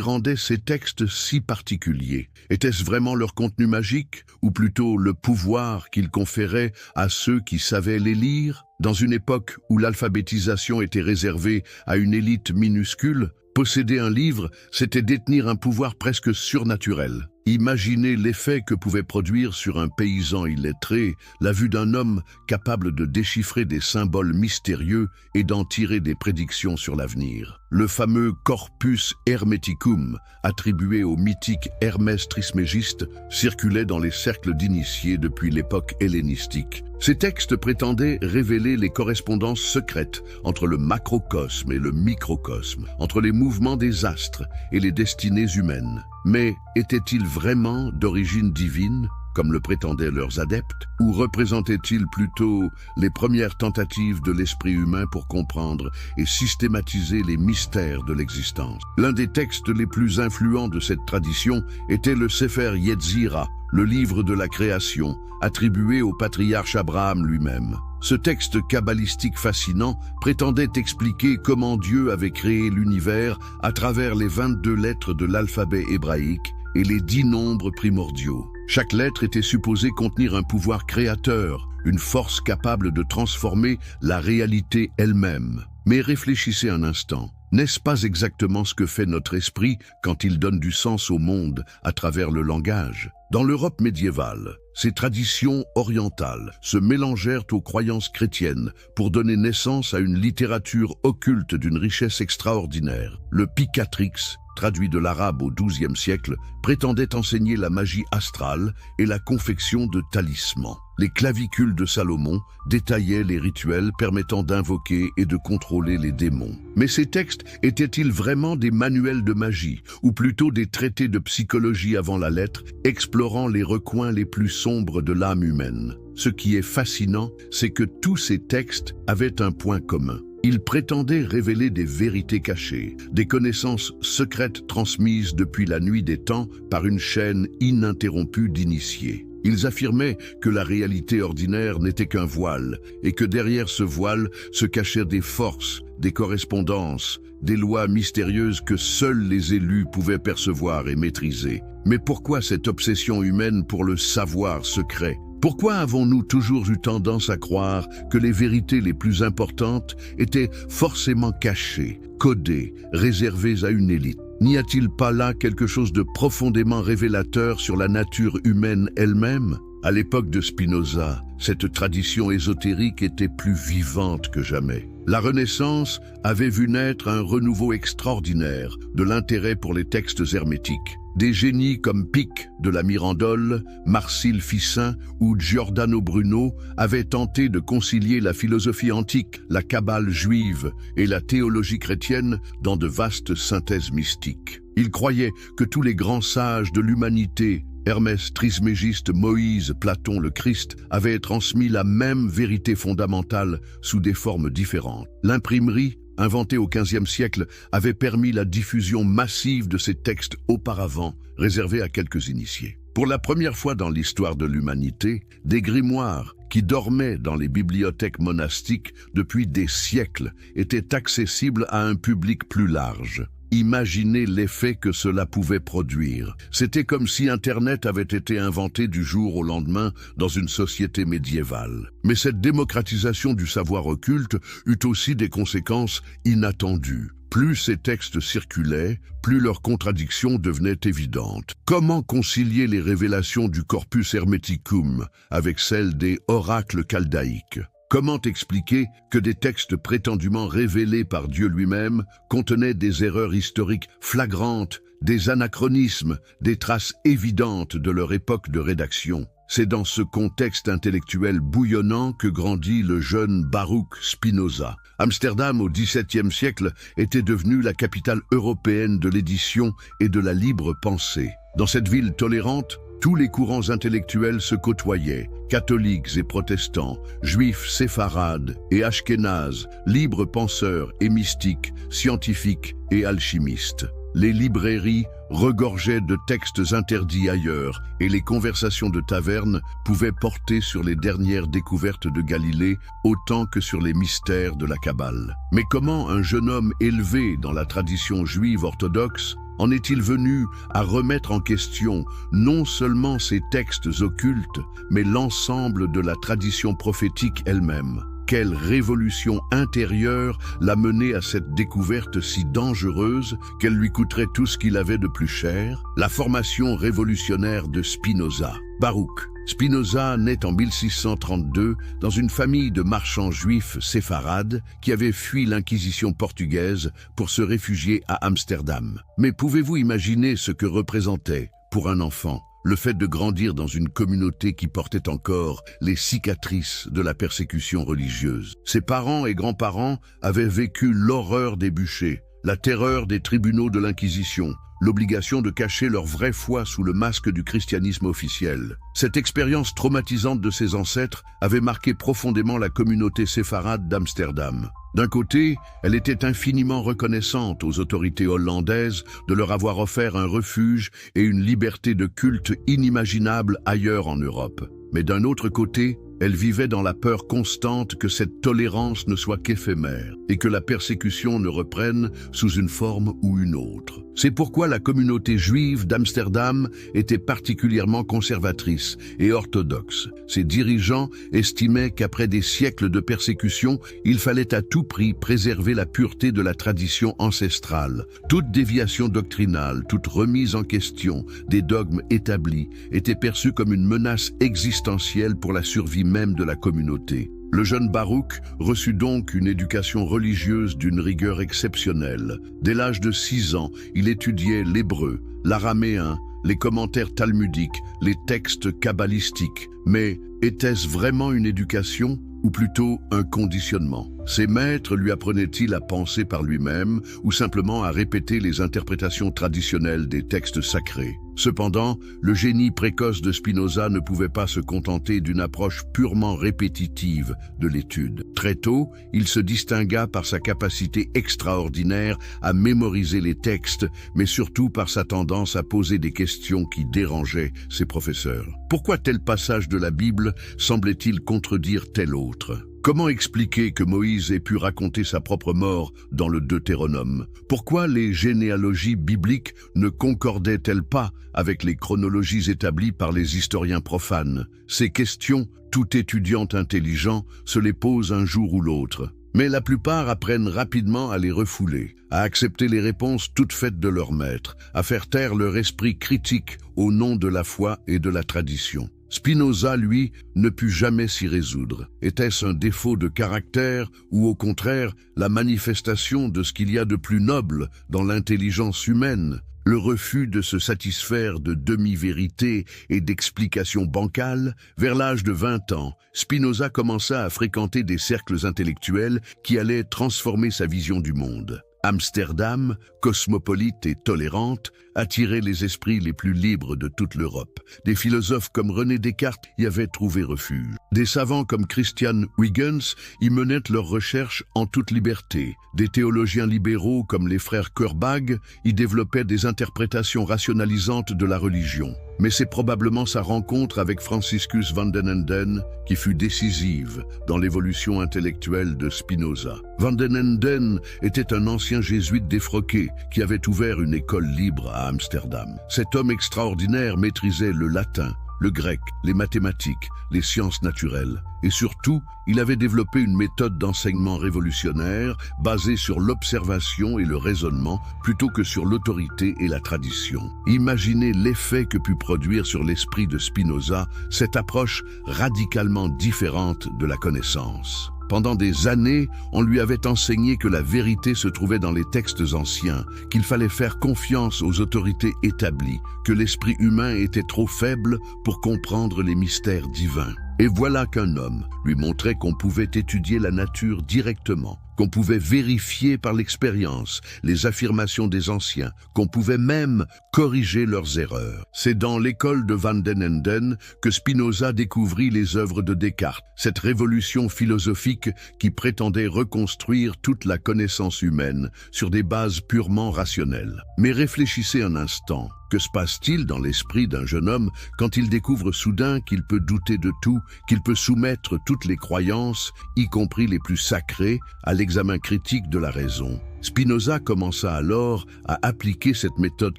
A: rendait ces textes si particuliers? Était-ce vraiment leur contenu magique, ou plutôt le pouvoir qu'ils conféraient à ceux qui savaient les lire? Dans une époque où l'alphabétisation était réservée à une élite minuscule, posséder un livre, c'était détenir un pouvoir presque surnaturel. Imaginez l'effet que pouvait produire sur un paysan illettré la vue d'un homme capable de déchiffrer des symboles mystérieux et d'en tirer des prédictions sur l'avenir. Le fameux Corpus Hermeticum, attribué au mythique Hermès Trismégiste, circulait dans les cercles d'initiés depuis l'époque hellénistique. Ces textes prétendaient révéler les correspondances secrètes entre le macrocosme et le microcosme, entre les mouvements des astres et les destinées humaines. Mais étaient-ils vraiment d'origine divine, comme le prétendaient leurs adeptes, ou représentaient-ils plutôt les premières tentatives de l'esprit humain pour comprendre et systématiser les mystères de l'existence? L'un des textes les plus influents de cette tradition était le Sefer Yetzira, le livre de la création, attribué au patriarche Abraham lui-même. Ce texte kabbalistique fascinant prétendait expliquer comment Dieu avait créé l'univers à travers les 22 lettres de l'alphabet hébraïque et les 10 nombres primordiaux. Chaque lettre était supposée contenir un pouvoir créateur, une force capable de transformer la réalité elle-même. Mais réfléchissez un instant. N'est-ce pas exactement ce que fait notre esprit quand il donne du sens au monde à travers le langage? Dans l'Europe médiévale, ces traditions orientales se mélangèrent aux croyances chrétiennes pour donner naissance à une littérature occulte d'une richesse extraordinaire. Le Picatrix, traduit de l'arabe au XIIe siècle, prétendait enseigner la magie astrale et la confection de talismans. Les clavicules de Salomon détaillaient les rituels permettant d'invoquer et de contrôler les démons. Mais ces textes étaient-ils vraiment des manuels de magie, ou plutôt des traités de psychologie avant la lettre, explorant les recoins les plus sombres de l'âme humaine? Ce qui est fascinant, c'est que tous ces textes avaient un point commun. Ils prétendaient révéler des vérités cachées, des connaissances secrètes transmises depuis la nuit des temps par une chaîne ininterrompue d'initiés. Ils affirmaient que la réalité ordinaire n'était qu'un voile, et que derrière ce voile se cachaient des forces, des correspondances, des lois mystérieuses que seuls les élus pouvaient percevoir et maîtriser. Mais pourquoi cette obsession humaine pour le savoir secret? Pourquoi avons-nous toujours eu tendance à croire que les vérités les plus importantes étaient forcément cachées, codées, réservées à une élite? N'y a-t-il pas là quelque chose de profondément révélateur sur la nature humaine elle-même? À l'époque de Spinoza, cette tradition ésotérique était plus vivante que jamais. La Renaissance avait vu naître un renouveau extraordinaire de l'intérêt pour les textes hermétiques. Des génies comme Pic de la Mirandole, Marcille Ficin ou Giordano Bruno avaient tenté de concilier la philosophie antique, la kabbale juive et la théologie chrétienne dans de vastes synthèses mystiques. Ils croyaient que tous les grands sages de l'humanité, Hermès Trismégiste, Moïse, Platon, le Christ, avaient transmis la même vérité fondamentale sous des formes différentes. L'imprimerie, inventée au XVe siècle, avait permis la diffusion massive de ces textes auparavant réservés à quelques initiés. Pour la première fois dans l'histoire de l'humanité, des grimoires qui dormaient dans les bibliothèques monastiques depuis des siècles étaient accessibles à un public plus large. Imaginez l'effet que cela pouvait produire. C'était comme si Internet avait été inventé du jour au lendemain dans une société médiévale. Mais cette démocratisation du savoir occulte eut aussi des conséquences inattendues. Plus ces textes circulaient, plus leurs contradictions devenaient évidentes. Comment concilier les révélations du Corpus Hermeticum avec celles des oracles chaldéiques? Comment expliquer que des textes prétendument révélés par Dieu lui-même contenaient des erreurs historiques flagrantes, des anachronismes, des traces évidentes de leur époque de rédaction? C'est dans ce contexte intellectuel bouillonnant que grandit le jeune Baruch Spinoza. Amsterdam, au XVIIe siècle, était devenue la capitale européenne de l'édition et de la libre pensée. Dans cette ville tolérante, tous les courants intellectuels se côtoyaient, catholiques et protestants, juifs séfarades et ashkénazes, libres penseurs et mystiques, scientifiques et alchimistes. Les librairies regorgeaient de textes interdits ailleurs et les conversations de taverne pouvaient porter sur les dernières découvertes de Galilée autant que sur les mystères de la Kabbale. Mais comment un jeune homme élevé dans la tradition juive orthodoxe en est-il venu à remettre en question non seulement ces textes occultes, mais l'ensemble de la tradition prophétique elle-même? Quelle révolution intérieure l'a mené à cette découverte si dangereuse qu'elle lui coûterait tout ce qu'il avait de plus cher? La formation révolutionnaire de Spinoza. Baruch Spinoza naît en 1632 dans une famille de marchands juifs séfarades qui avaient fui l'Inquisition portugaise pour se réfugier à Amsterdam. Mais pouvez-vous imaginer ce que représentait, pour un enfant, le fait de grandir dans une communauté qui portait encore les cicatrices de la persécution religieuse? Ses parents et grands-parents avaient vécu l'horreur des bûchers, la terreur des tribunaux de l'Inquisition, l'obligation de cacher leur vraie foi sous le masque du christianisme officiel. Cette expérience traumatisante de ses ancêtres avait marqué profondément la communauté séfarade d'Amsterdam. D'un côté, elle était infiniment reconnaissante aux autorités hollandaises de leur avoir offert un refuge et une liberté de culte inimaginable ailleurs en Europe. Mais d'un autre côté, elle vivait dans la peur constante que cette tolérance ne soit qu'éphémère et que la persécution ne reprenne sous une forme ou une autre. C'est pourquoi la communauté juive d'Amsterdam était particulièrement conservatrice et orthodoxe. Ses dirigeants estimaient qu'après des siècles de persécution, il fallait à tout prix préserver la pureté de la tradition ancestrale. Toute déviation doctrinale, toute remise en question des dogmes établis était perçue comme une menace existentielle pour la survie même de la communauté. Le jeune Baruch reçut donc une éducation religieuse d'une rigueur exceptionnelle. Dès l'âge de 6 ans, il étudiait l'hébreu, l'araméen, les commentaires talmudiques, les textes kabbalistiques. Mais était-ce vraiment une éducation ou plutôt un conditionnement? Ses maîtres lui apprenaient-ils à penser par lui-même ou simplement à répéter les interprétations traditionnelles des textes sacrés? Cependant, le génie précoce de Spinoza ne pouvait pas se contenter d'une approche purement répétitive de l'étude. Très tôt, il se distingua par sa capacité extraordinaire à mémoriser les textes, mais surtout par sa tendance à poser des questions qui dérangeaient ses professeurs. Pourquoi tel passage de la Bible semblait-il contredire tel autre? Comment expliquer que Moïse ait pu raconter sa propre mort dans le Deutéronome? Pourquoi les généalogies bibliques ne concordaient-elles pas avec les chronologies établies par les historiens profanes? Ces questions, tout étudiant intelligent se les pose un jour ou l'autre. Mais la plupart apprennent rapidement à les refouler, à accepter les réponses toutes faites de leur maître, à faire taire leur esprit critique au nom de la foi et de la tradition. Spinoza, lui, ne put jamais s'y résoudre. Était-ce un défaut de caractère ou au contraire la manifestation de ce qu'il y a de plus noble dans l'intelligence humaine? Le refus de se satisfaire de demi-vérités et d'explications bancales? Vers l'âge de 20 ans, Spinoza commença à fréquenter des cercles intellectuels qui allaient transformer sa vision du monde. Amsterdam, cosmopolite et tolérante, attirait les esprits les plus libres de toute l'Europe. Des philosophes comme René Descartes y avaient trouvé refuge. Des savants comme Christian Huygens y menaient leurs recherches en toute liberté. Des théologiens libéraux comme les frères Korbag y développaient des interprétations rationalisantes de la religion. Mais c'est probablement sa rencontre avec Franciscus van den Enden qui fut décisive dans l'évolution intellectuelle de Spinoza. Van den Enden était un ancien jésuite défroqué qui avait ouvert une école libre à Amsterdam. Cet homme extraordinaire maîtrisait le latin, le grec, les mathématiques, les sciences naturelles. Et surtout, il avait développé une méthode d'enseignement révolutionnaire basée sur l'observation et le raisonnement plutôt que sur l'autorité et la tradition. Imaginez l'effet que put produire sur l'esprit de Spinoza cette approche radicalement différente de la connaissance. Pendant des années, on lui avait enseigné que la vérité se trouvait dans les textes anciens, qu'il fallait faire confiance aux autorités établies, que l'esprit humain était trop faible pour comprendre les mystères divins. Et voilà qu'un homme lui montrait qu'on pouvait étudier la nature directement, qu'on pouvait vérifier par l'expérience les affirmations des anciens, qu'on pouvait même corriger leurs erreurs. C'est dans l'école de Van den Enden que Spinoza découvrit les œuvres de Descartes, cette révolution philosophique qui prétendait reconstruire toute la connaissance humaine sur des bases purement rationnelles. Mais réfléchissez un instant. Que se passe-t-il dans l'esprit d'un jeune homme quand il découvre soudain qu'il peut douter de tout, qu'il peut soumettre toutes les croyances, y compris les plus sacrées, à l'examen critique de la raison? Spinoza commença alors à appliquer cette méthode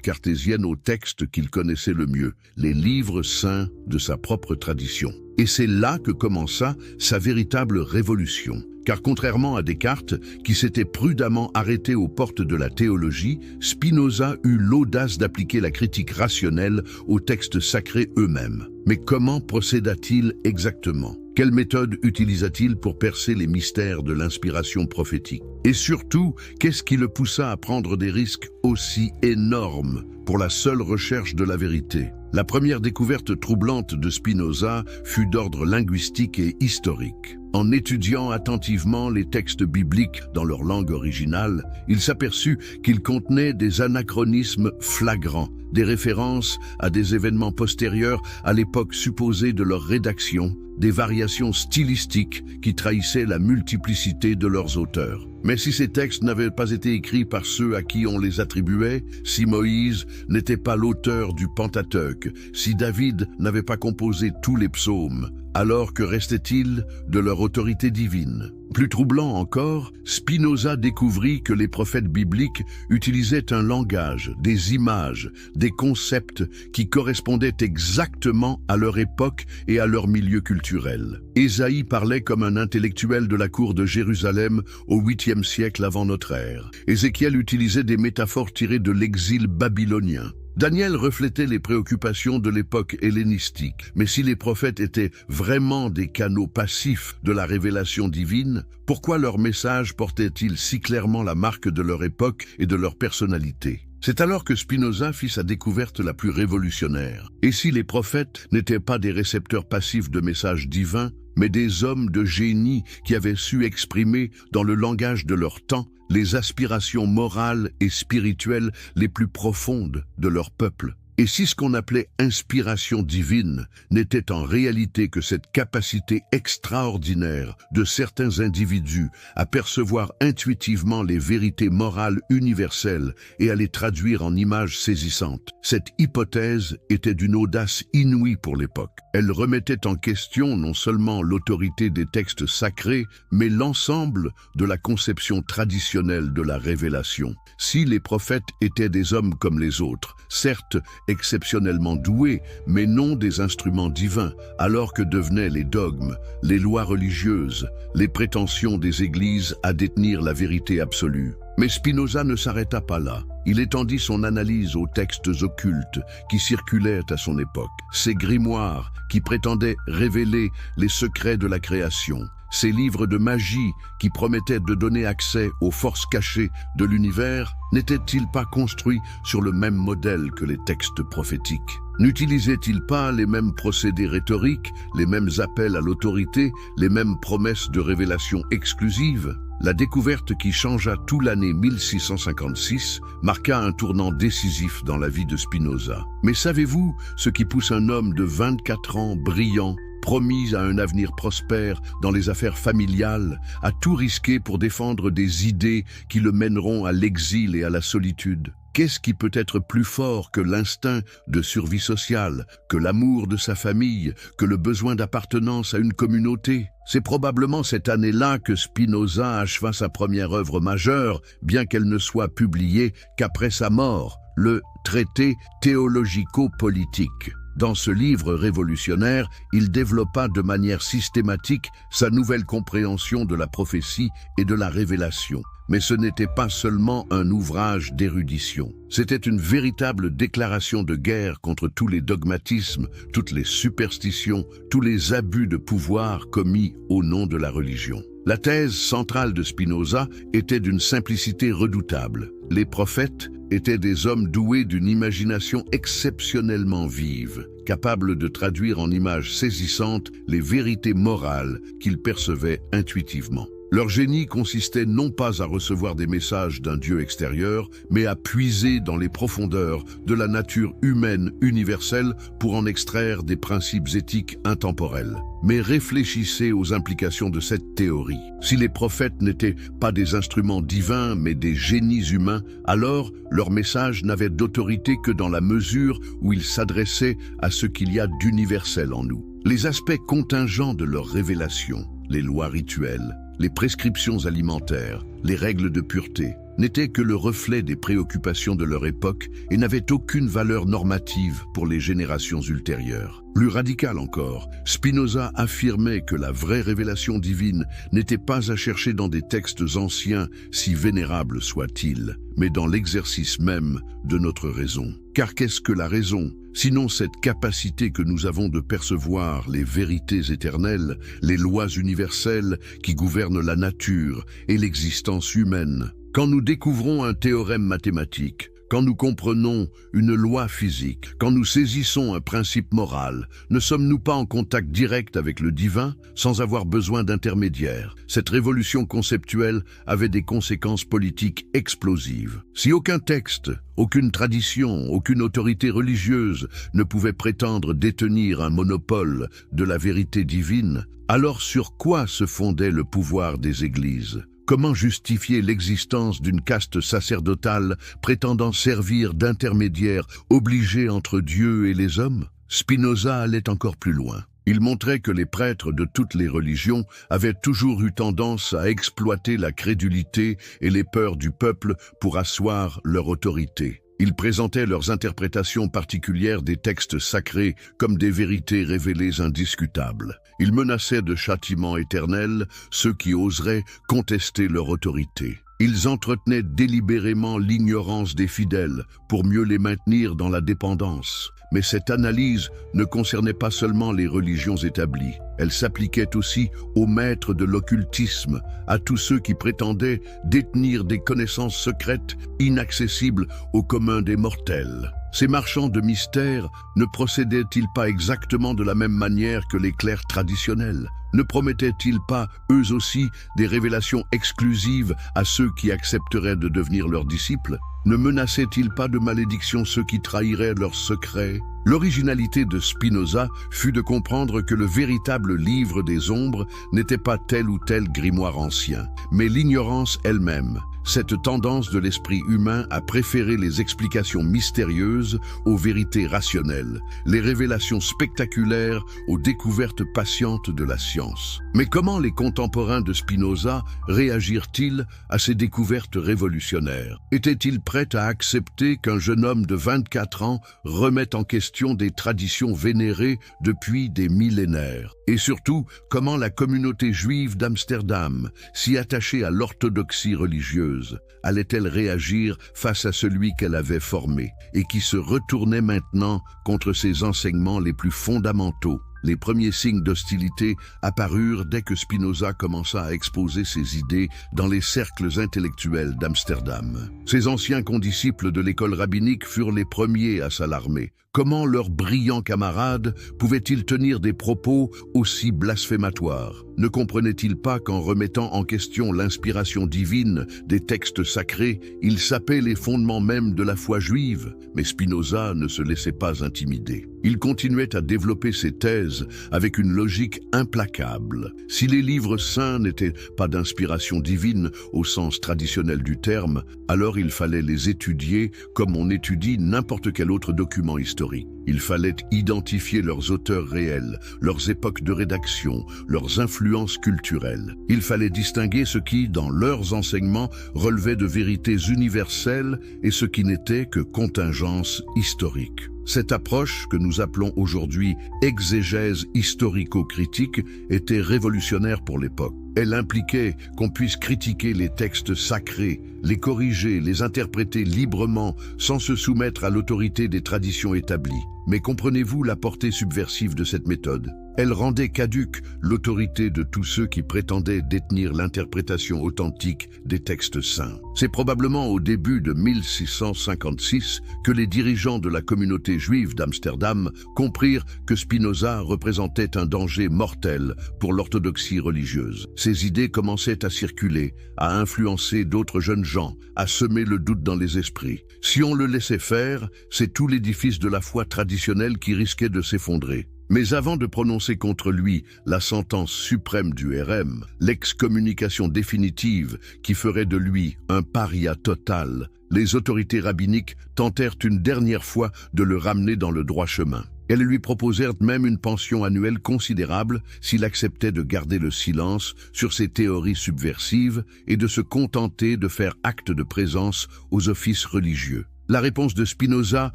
A: cartésienne aux textes qu'il connaissait le mieux, les livres saints de sa propre tradition. Et c'est là que commença sa véritable révolution. Car contrairement à Descartes, qui s'était prudemment arrêté aux portes de la théologie, Spinoza eut l'audace d'appliquer la critique rationnelle aux textes sacrés eux-mêmes. Mais comment procéda-t-il exactement? Quelle méthode utilisa-t-il pour percer les mystères de l'inspiration prophétique? Et surtout, qu'est-ce qui le poussa à prendre des risques aussi énormes pour la seule recherche de la vérité? La première découverte troublante de Spinoza fut d'ordre linguistique et historique. En étudiant attentivement les textes bibliques dans leur langue originale, il s'aperçut qu'ils contenaient des anachronismes flagrants, des références à des événements postérieurs à l'époque supposée de leur rédaction, des variations stylistiques qui trahissaient la multiplicité de leurs auteurs. Mais si ces textes n'avaient pas été écrits par ceux à qui on les attribuait, si Moïse n'était pas l'auteur du Pentateuque, si David n'avait pas composé tous les psaumes, alors que restait-il de leur autorité divine? Plus troublant encore, Spinoza découvrit que les prophètes bibliques utilisaient un langage, des images, des concepts qui correspondaient exactement à leur époque et à leur milieu culturel. Ésaïe parlait comme un intellectuel de la cour de Jérusalem au 8e siècle avant notre ère. Ézéchiel utilisait des métaphores tirées de l'exil babylonien. Daniel reflétait les préoccupations de l'époque hellénistique, mais si les prophètes étaient vraiment des canaux passifs de la révélation divine, pourquoi leur message portait-il si clairement la marque de leur époque et de leur personnalité? C'est alors que Spinoza fit sa découverte la plus révolutionnaire. Et si les prophètes n'étaient pas des récepteurs passifs de messages divins, mais des hommes de génie qui avaient su exprimer, dans le langage de leur temps, les aspirations morales et spirituelles les plus profondes de leur peuple? Et si ce qu'on appelait inspiration divine n'était en réalité que cette capacité extraordinaire de certains individus à percevoir intuitivement les vérités morales universelles et à les traduire en images saisissantes, cette hypothèse était d'une audace inouïe pour l'époque. Elle remettait en question non seulement l'autorité des textes sacrés, mais l'ensemble de la conception traditionnelle de la révélation. Si les prophètes étaient des hommes comme les autres, certes exceptionnellement doués, mais non des instruments divins, alors que devenaient les dogmes, les lois religieuses, les prétentions des églises à détenir la vérité absolue. Mais Spinoza ne s'arrêta pas là. Il étendit son analyse aux textes occultes qui circulaient à son époque, ces grimoires qui prétendaient révéler les secrets de la création, ces livres de magie qui promettaient de donner accès aux forces cachées de l'univers, n'étaient-ils pas construits sur le même modèle que les textes prophétiques? N'utilisaient-ils pas les mêmes procédés rhétoriques, les mêmes appels à l'autorité, les mêmes promesses de révélation exclusive? La découverte qui changea tout l'année 1656 marqua un tournant décisif dans la vie de Spinoza. Mais savez-vous ce qui pousse un homme de 24 ans brillant, promis à un avenir prospère dans les affaires familiales, à tout risquer pour défendre des idées qui le mèneront à l'exil et à la solitude? Qu'est-ce qui peut être plus fort que l'instinct de survie sociale, que l'amour de sa famille, que le besoin d'appartenance à une communauté? C'est probablement cette année-là que Spinoza acheva sa première œuvre majeure, bien qu'elle ne soit publiée qu'après sa mort, le traité théologico-politique. Dans ce livre révolutionnaire, il développa de manière systématique sa nouvelle compréhension de la prophétie et de la révélation. Mais ce n'était pas seulement un ouvrage d'érudition. C'était une véritable déclaration de guerre contre tous les dogmatismes, toutes les superstitions, tous les abus de pouvoir commis au nom de la religion. La thèse centrale de Spinoza était d'une simplicité redoutable. Les prophètes étaient des hommes doués d'une imagination exceptionnellement vive, capables de traduire en images saisissantes les vérités morales qu'ils percevaient intuitivement. Leur génie consistait non pas à recevoir des messages d'un Dieu extérieur, mais à puiser dans les profondeurs de la nature humaine universelle pour en extraire des principes éthiques intemporels. Mais réfléchissez aux implications de cette théorie. Si les prophètes n'étaient pas des instruments divins, mais des génies humains, alors leur message n'avait d'autorité que dans la mesure où il s'adressait à ce qu'il y a d'universel en nous. Les aspects contingents de leur révélation, les lois rituelles, les prescriptions alimentaires, les règles de pureté, n'étaient que le reflet des préoccupations de leur époque et n'avaient aucune valeur normative pour les générations ultérieures. Plus radical encore, Spinoza affirmait que la vraie révélation divine n'était pas à chercher dans des textes anciens, si vénérables soient-ils, mais dans l'exercice même de notre raison. Car qu'est-ce que la raison ? Sinon cette capacité que nous avons de percevoir les vérités éternelles, les lois universelles qui gouvernent la nature et l'existence humaine. Quand nous découvrons un théorème mathématique, quand nous comprenons une loi physique, quand nous saisissons un principe moral, ne sommes-nous pas en contact direct avec le divin sans avoir besoin d'intermédiaires? Cette révolution conceptuelle avait des conséquences politiques explosives. Si aucun texte, aucune tradition, aucune autorité religieuse ne pouvait prétendre détenir un monopole de la vérité divine, alors sur quoi se fondait le pouvoir des églises ? Comment justifier l'existence d'une caste sacerdotale prétendant servir d'intermédiaire obligé entre Dieu et les hommes? Spinoza allait encore plus loin. Il montrait que les prêtres de toutes les religions avaient toujours eu tendance à exploiter la crédulité et les peurs du peuple pour asseoir leur autorité. Ils présentaient leurs interprétations particulières des textes sacrés comme des vérités révélées indiscutables. Ils menaçaient de châtiments éternels ceux qui oseraient contester leur autorité. Ils entretenaient délibérément l'ignorance des fidèles pour mieux les maintenir dans la dépendance. Mais cette analyse ne concernait pas seulement les religions établies. Elle s'appliquait aussi aux maîtres de l'occultisme, à tous ceux qui prétendaient détenir des connaissances secrètes inaccessibles au commun des mortels. Ces marchands de mystères ne procédaient-ils pas exactement de la même manière que les clercs traditionnels? Ne promettaient-ils pas, eux aussi, des révélations exclusives à ceux qui accepteraient de devenir leurs disciples? Ne menaçaient-ils pas de malédiction ceux qui trahiraient leurs secrets? L'originalité de Spinoza fut de comprendre que le véritable livre des ombres n'était pas tel ou tel grimoire ancien, mais l'ignorance elle-même, cette tendance de l'esprit humain à préférer les explications mystérieuses aux vérités rationnelles, les révélations spectaculaires aux découvertes patientes de la science. Mais comment les contemporains de Spinoza réagirent-ils à ces découvertes révolutionnaires? Étaient-ils prêts à accepter qu'un jeune homme de 24 ans remette en question des traditions vénérées depuis des millénaires? Et surtout, comment la communauté juive d'Amsterdam, si attachée à l'orthodoxie religieuse, allait-elle réagir face à celui qu'elle avait formé et qui se retournait maintenant contre ses enseignements les plus fondamentaux? Les premiers signes d'hostilité apparurent dès que Spinoza commença à exposer ses idées dans les cercles intellectuels d'Amsterdam. Ces anciens condisciples de l'école rabbinique furent les premiers à s'alarmer. Comment leurs brillants camarades pouvaient-ils tenir des propos aussi blasphématoires? Ne comprenaient-ils pas qu'en remettant en question l'inspiration divine des textes sacrés, ils sapaient les fondements même de la foi juive? Mais Spinoza ne se laissait pas intimider. Il continuait à développer ses thèses avec une logique implacable. Si les livres saints n'étaient pas d'inspiration divine au sens traditionnel du terme, alors il fallait les étudier comme on étudie n'importe quel autre document historique. Il fallait identifier leurs auteurs réels, leurs époques de rédaction, leurs influences culturelles. Il fallait distinguer ce qui, dans leurs enseignements, relevait de vérités universelles et ce qui n'était que contingence historique. Cette approche, que nous appelons aujourd'hui exégèse historico-critique, était révolutionnaire pour l'époque. Elle impliquait qu'on puisse critiquer les textes sacrés, les corriger, les interpréter librement, sans se soumettre à l'autorité des traditions établies. Mais comprenez-vous la portée subversive de cette méthode? Elle rendait caduque l'autorité de tous ceux qui prétendaient détenir l'interprétation authentique des textes saints. C'est probablement au début de 1656 que les dirigeants de la communauté juive d'Amsterdam comprirent que Spinoza représentait un danger mortel pour l'orthodoxie religieuse. Ses idées commençaient à circuler, à influencer d'autres jeunes gens, à semer le doute dans les esprits. Si on le laissait faire, c'est tout l'édifice de la foi traditionnelle qui risquait de s'effondrer. Mais avant de prononcer contre lui la sentence suprême du RM, l'excommunication définitive qui ferait de lui un paria total, les autorités rabbiniques tentèrent une dernière fois de le ramener dans le droit chemin. Elles lui proposèrent même une pension annuelle considérable s'il acceptait de garder le silence sur ses théories subversives et de se contenter de faire acte de présence aux offices religieux. La réponse de Spinoza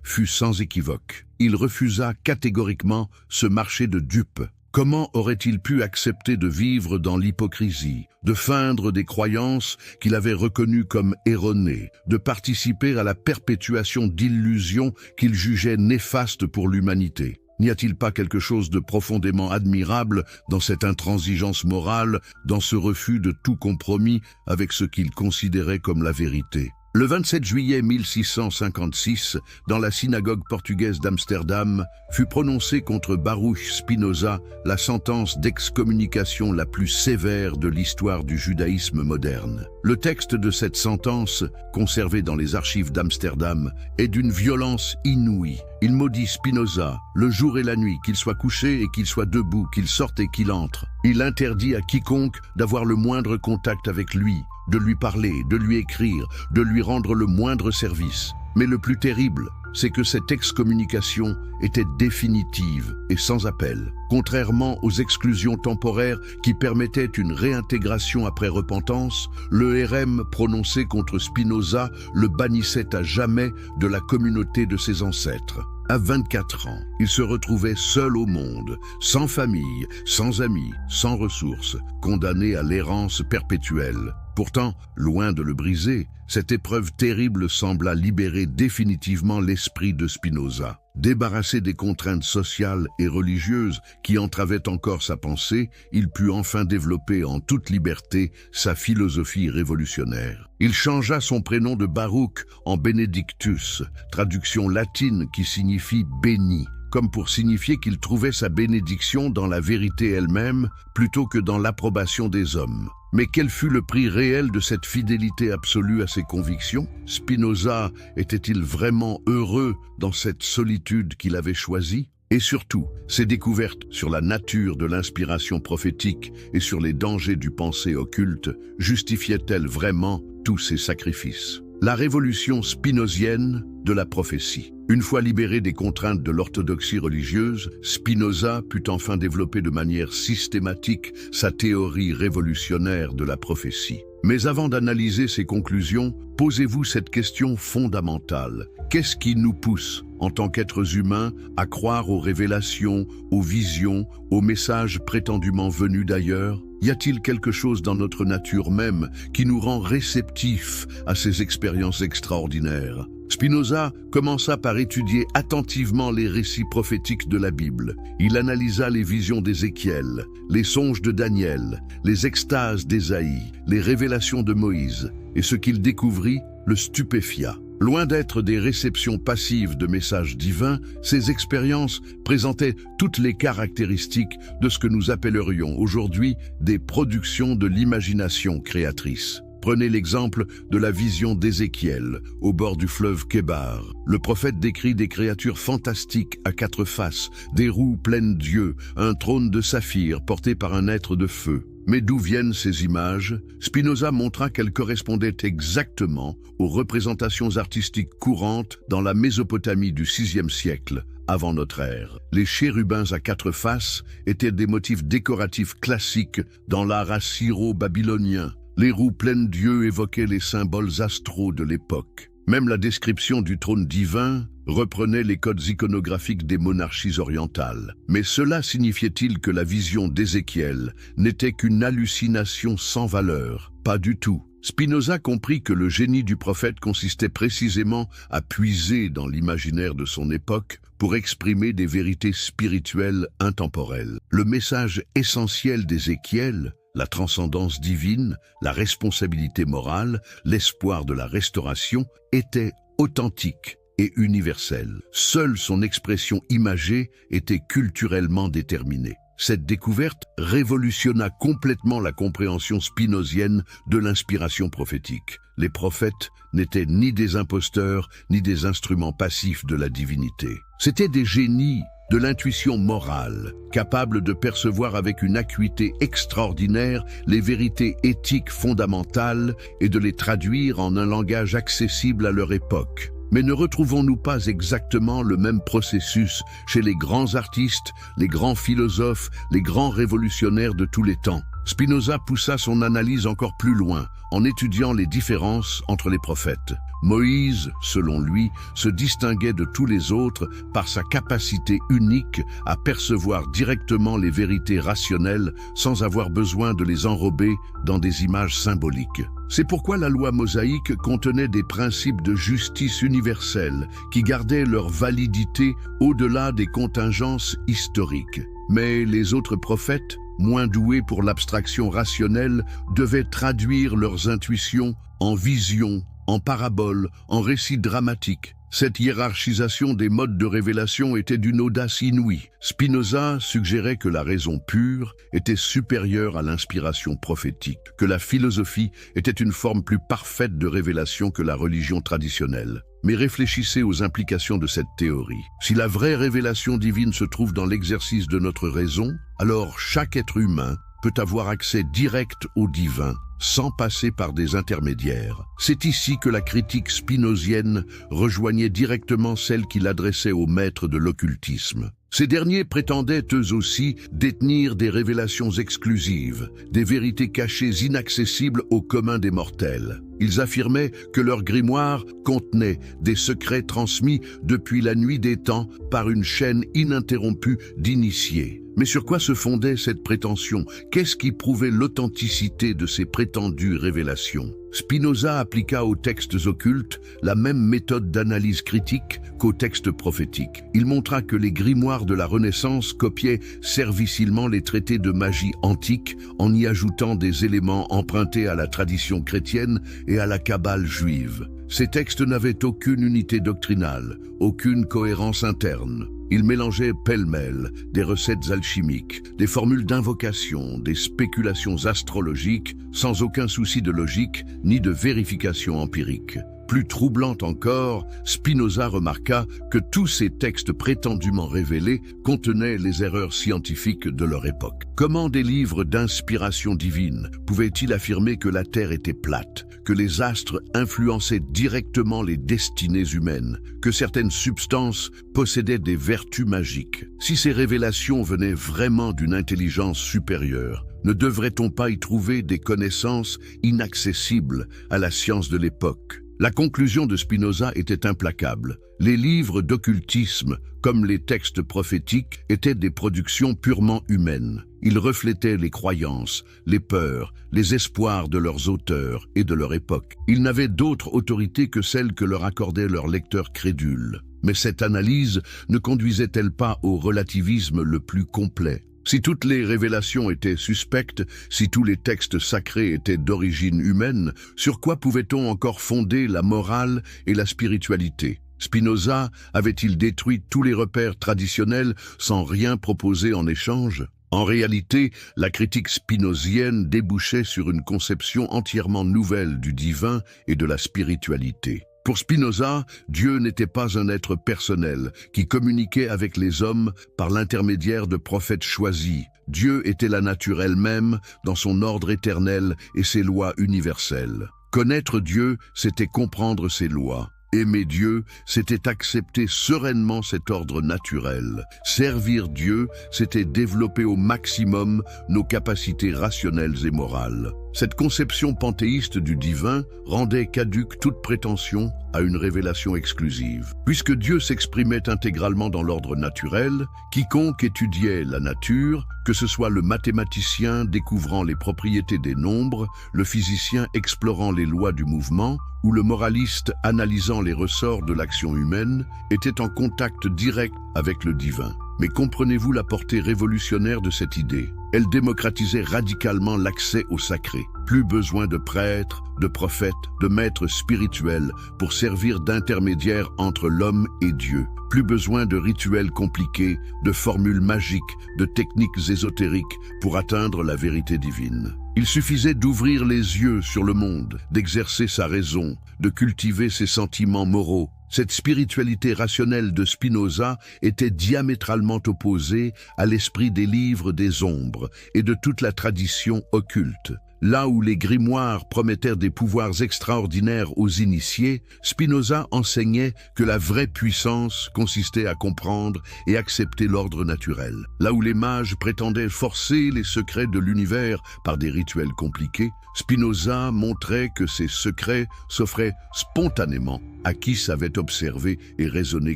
A: fut sans équivoque. Il refusa catégoriquement ce marché de dupes. Comment aurait-il pu accepter de vivre dans l'hypocrisie, de feindre des croyances qu'il avait reconnues comme erronées, de participer à la perpétuation d'illusions qu'il jugeait néfastes pour l'humanité? N'y a-t-il pas quelque chose de profondément admirable dans cette intransigeance morale, dans ce refus de tout compromis avec ce qu'il considérait comme la vérité? Le 27 juillet 1656, dans la synagogue portugaise d'Amsterdam, fut prononcée contre Baruch Spinoza la sentence d'excommunication la plus sévère de l'histoire du judaïsme moderne. Le texte de cette sentence, conservé dans les archives d'Amsterdam, est d'une violence inouïe. Il maudit Spinoza, le jour et la nuit, qu'il soit couché et qu'il soit debout, qu'il sorte et qu'il entre. Il interdit à quiconque d'avoir le moindre contact avec lui, de lui parler, de lui écrire, de lui rendre le moindre service. Mais le plus terrible, c'est que cette excommunication était définitive et sans appel. Contrairement aux exclusions temporaires qui permettaient une réintégration après repentance, le RM prononcé contre Spinoza le bannissait à jamais de la communauté de ses ancêtres. À 24 ans, il se retrouvait seul au monde, sans famille, sans amis, sans ressources, condamné à l'errance perpétuelle. Pourtant, loin de le briser, cette épreuve terrible sembla libérer définitivement l'esprit de Spinoza. Débarrassé des contraintes sociales et religieuses qui entravaient encore sa pensée, il put enfin développer en toute liberté sa philosophie révolutionnaire. Il changea son prénom de Baruch en Benedictus, traduction latine qui signifie « béni », comme pour signifier qu'il trouvait sa bénédiction dans la vérité elle-même plutôt que dans l'approbation des hommes. Mais quel fut le prix réel de cette fidélité absolue à ses convictions? Spinoza était-il vraiment heureux dans cette solitude qu'il avait choisie? Et surtout, ses découvertes sur la nature de l'inspiration prophétique et sur les dangers du pensée occulte justifiaient-elles vraiment tous ces sacrifices? La révolution spinozienne de la prophétie. Une fois libéré des contraintes de l'orthodoxie religieuse, Spinoza put enfin développer de manière systématique sa théorie révolutionnaire de la prophétie. Mais avant d'analyser ses conclusions, posez-vous cette question fondamentale. Qu'est-ce qui nous pousse, en tant qu'êtres humains, à croire aux révélations, aux visions, aux messages prétendument venus d'ailleurs? Y a-t-il quelque chose dans notre nature même qui nous rend réceptifs à ces expériences extraordinaires? Spinoza commença par étudier attentivement les récits prophétiques de la Bible. Il analysa les visions d'Ézéchiel, les songes de Daniel, les extases d'Ésaïe, les révélations de Moïse, et ce qu'il découvrit le stupéfia. Loin d'être des réceptions passives de messages divins, ces expériences présentaient toutes les caractéristiques de ce que nous appellerions aujourd'hui des productions de l'imagination créatrice. Prenez l'exemple de la vision d'Ézéchiel, au bord du fleuve Kébar. Le prophète décrit des créatures fantastiques à quatre faces, des roues pleines d'yeux, un trône de saphir porté par un être de feu. Mais d'où viennent ces images? Spinoza montra qu'elles correspondaient exactement aux représentations artistiques courantes dans la Mésopotamie du VIe siècle, avant notre ère. Les chérubins à quatre faces étaient des motifs décoratifs classiques dans l'art assyro-babylonien. Les roues pleines d'yeux évoquaient les symboles astraux de l'époque. Même la description du trône divin reprenait les codes iconographiques des monarchies orientales. Mais cela signifiait-il que la vision d'Ézéchiel n'était qu'une hallucination sans valeur? Pas du tout. Spinoza comprit que le génie du prophète consistait précisément à puiser dans l'imaginaire de son époque pour exprimer des vérités spirituelles intemporelles. Le message essentiel d'Ézéchiel, la transcendance divine, la responsabilité morale, l'espoir de la restauration, était authentique et universel. Seule son expression imagée était culturellement déterminée. Cette découverte révolutionna complètement la compréhension spinozienne de l'inspiration prophétique. Les prophètes n'étaient ni des imposteurs, ni des instruments passifs de la divinité. C'étaient des génies de l'intuition morale, capables de percevoir avec une acuité extraordinaire les vérités éthiques fondamentales et de les traduire en un langage accessible à leur époque. Mais ne retrouvons-nous pas exactement le même processus chez les grands artistes, les grands philosophes, les grands révolutionnaires de tous les temps? Spinoza poussa son analyse encore plus loin, en étudiant les différences entre les prophètes. Moïse, selon lui, se distinguait de tous les autres par sa capacité unique à percevoir directement les vérités rationnelles sans avoir besoin de les enrober dans des images symboliques. C'est pourquoi la loi mosaïque contenait des principes de justice universelle qui gardaient leur validité au-delà des contingences historiques. Mais les autres prophètes, moins doués pour l'abstraction rationnelle, devaient traduire leurs intuitions en visions, en paraboles, en récits dramatiques. Cette hiérarchisation des modes de révélation était d'une audace inouïe. Spinoza suggérait que la raison pure était supérieure à l'inspiration prophétique, que la philosophie était une forme plus parfaite de révélation que la religion traditionnelle. Mais réfléchissez aux implications de cette théorie. Si la vraie révélation divine se trouve dans l'exercice de notre raison, alors chaque être humain peut avoir accès direct au divin, sans passer par des intermédiaires. C'est ici que la critique spinozienne rejoignait directement celle qu'il adressait aux maîtres de l'occultisme. Ces derniers prétendaient eux aussi détenir des révélations exclusives, des vérités cachées inaccessibles au commun des mortels. Ils affirmaient que leur grimoire contenait des secrets transmis depuis la nuit des temps par une chaîne ininterrompue d'initiés. Mais sur quoi se fondait cette prétention? Qu'est-ce qui prouvait l'authenticité de ces prétendues révélations? Spinoza appliqua aux textes occultes la même méthode d'analyse critique qu'aux textes prophétiques. Il montra que les grimoires de la Renaissance copiaient servicilement les traités de magie antique en y ajoutant des éléments empruntés à la tradition chrétienne et à la Kabbale juive. Ces textes n'avaient aucune unité doctrinale, aucune cohérence interne. Ils mélangeaient pêle-mêle des recettes alchimiques, des formules d'invocation, des spéculations astrologiques, sans aucun souci de logique ni de vérification empirique. Plus troublante encore, Spinoza remarqua que tous ces textes prétendument révélés contenaient les erreurs scientifiques de leur époque. Comment des livres d'inspiration divine pouvaient-ils affirmer que la Terre était plate, que les astres influençaient directement les destinées humaines, que certaines substances possédaient des vertus magiques? Si ces révélations venaient vraiment d'une intelligence supérieure, ne devrait-on pas y trouver des connaissances inaccessibles à la science de l'époque? La conclusion de Spinoza était implacable. Les livres d'occultisme, comme les textes prophétiques, étaient des productions purement humaines. Ils reflétaient les croyances, les peurs, les espoirs de leurs auteurs et de leur époque. Ils n'avaient d'autre autorité que celle que leur accordaient leurs lecteurs crédules. Mais cette analyse ne conduisait-elle pas au relativisme le plus complet? Si toutes les révélations étaient suspectes, si tous les textes sacrés étaient d'origine humaine, sur quoi pouvait-on encore fonder la morale et la spiritualité? Spinoza avait-il détruit tous les repères traditionnels sans rien proposer en échange? En réalité, la critique spinozienne débouchait sur une conception entièrement nouvelle du divin et de la spiritualité. Pour Spinoza, Dieu n'était pas un être personnel qui communiquait avec les hommes par l'intermédiaire de prophètes choisis. Dieu était la nature elle-même dans son ordre éternel et ses lois universelles. Connaître Dieu, c'était comprendre ses lois. Aimer Dieu, c'était accepter sereinement cet ordre naturel. Servir Dieu, c'était développer au maximum nos capacités rationnelles et morales. Cette conception panthéiste du divin rendait caduque toute prétention à une révélation exclusive. Puisque Dieu s'exprimait intégralement dans l'ordre naturel, quiconque étudiait la nature, que ce soit le mathématicien découvrant les propriétés des nombres, le physicien explorant les lois du mouvement, ou le moraliste analysant les ressorts de l'action humaine, était en contact direct avec le divin. Mais comprenez-vous la portée révolutionnaire de cette idée? Elle démocratisait radicalement l'accès au sacré. Plus besoin de prêtres, de prophètes, de maîtres spirituels pour servir d'intermédiaire entre l'homme et Dieu. Plus besoin de rituels compliqués, de formules magiques, de techniques ésotériques pour atteindre la vérité divine. Il suffisait d'ouvrir les yeux sur le monde, d'exercer sa raison, de cultiver ses sentiments moraux. Cette spiritualité rationnelle de Spinoza était diamétralement opposée à l'esprit des livres des ombres et de toute la tradition occulte. Là où les grimoires promettèrent des pouvoirs extraordinaires aux initiés, Spinoza enseignait que la vraie puissance consistait à comprendre et accepter l'ordre naturel. Là où les mages prétendaient forcer les secrets de l'univers par des rituels compliqués, Spinoza montrait que ces secrets s'offraient spontanément à qui savait observer et raisonner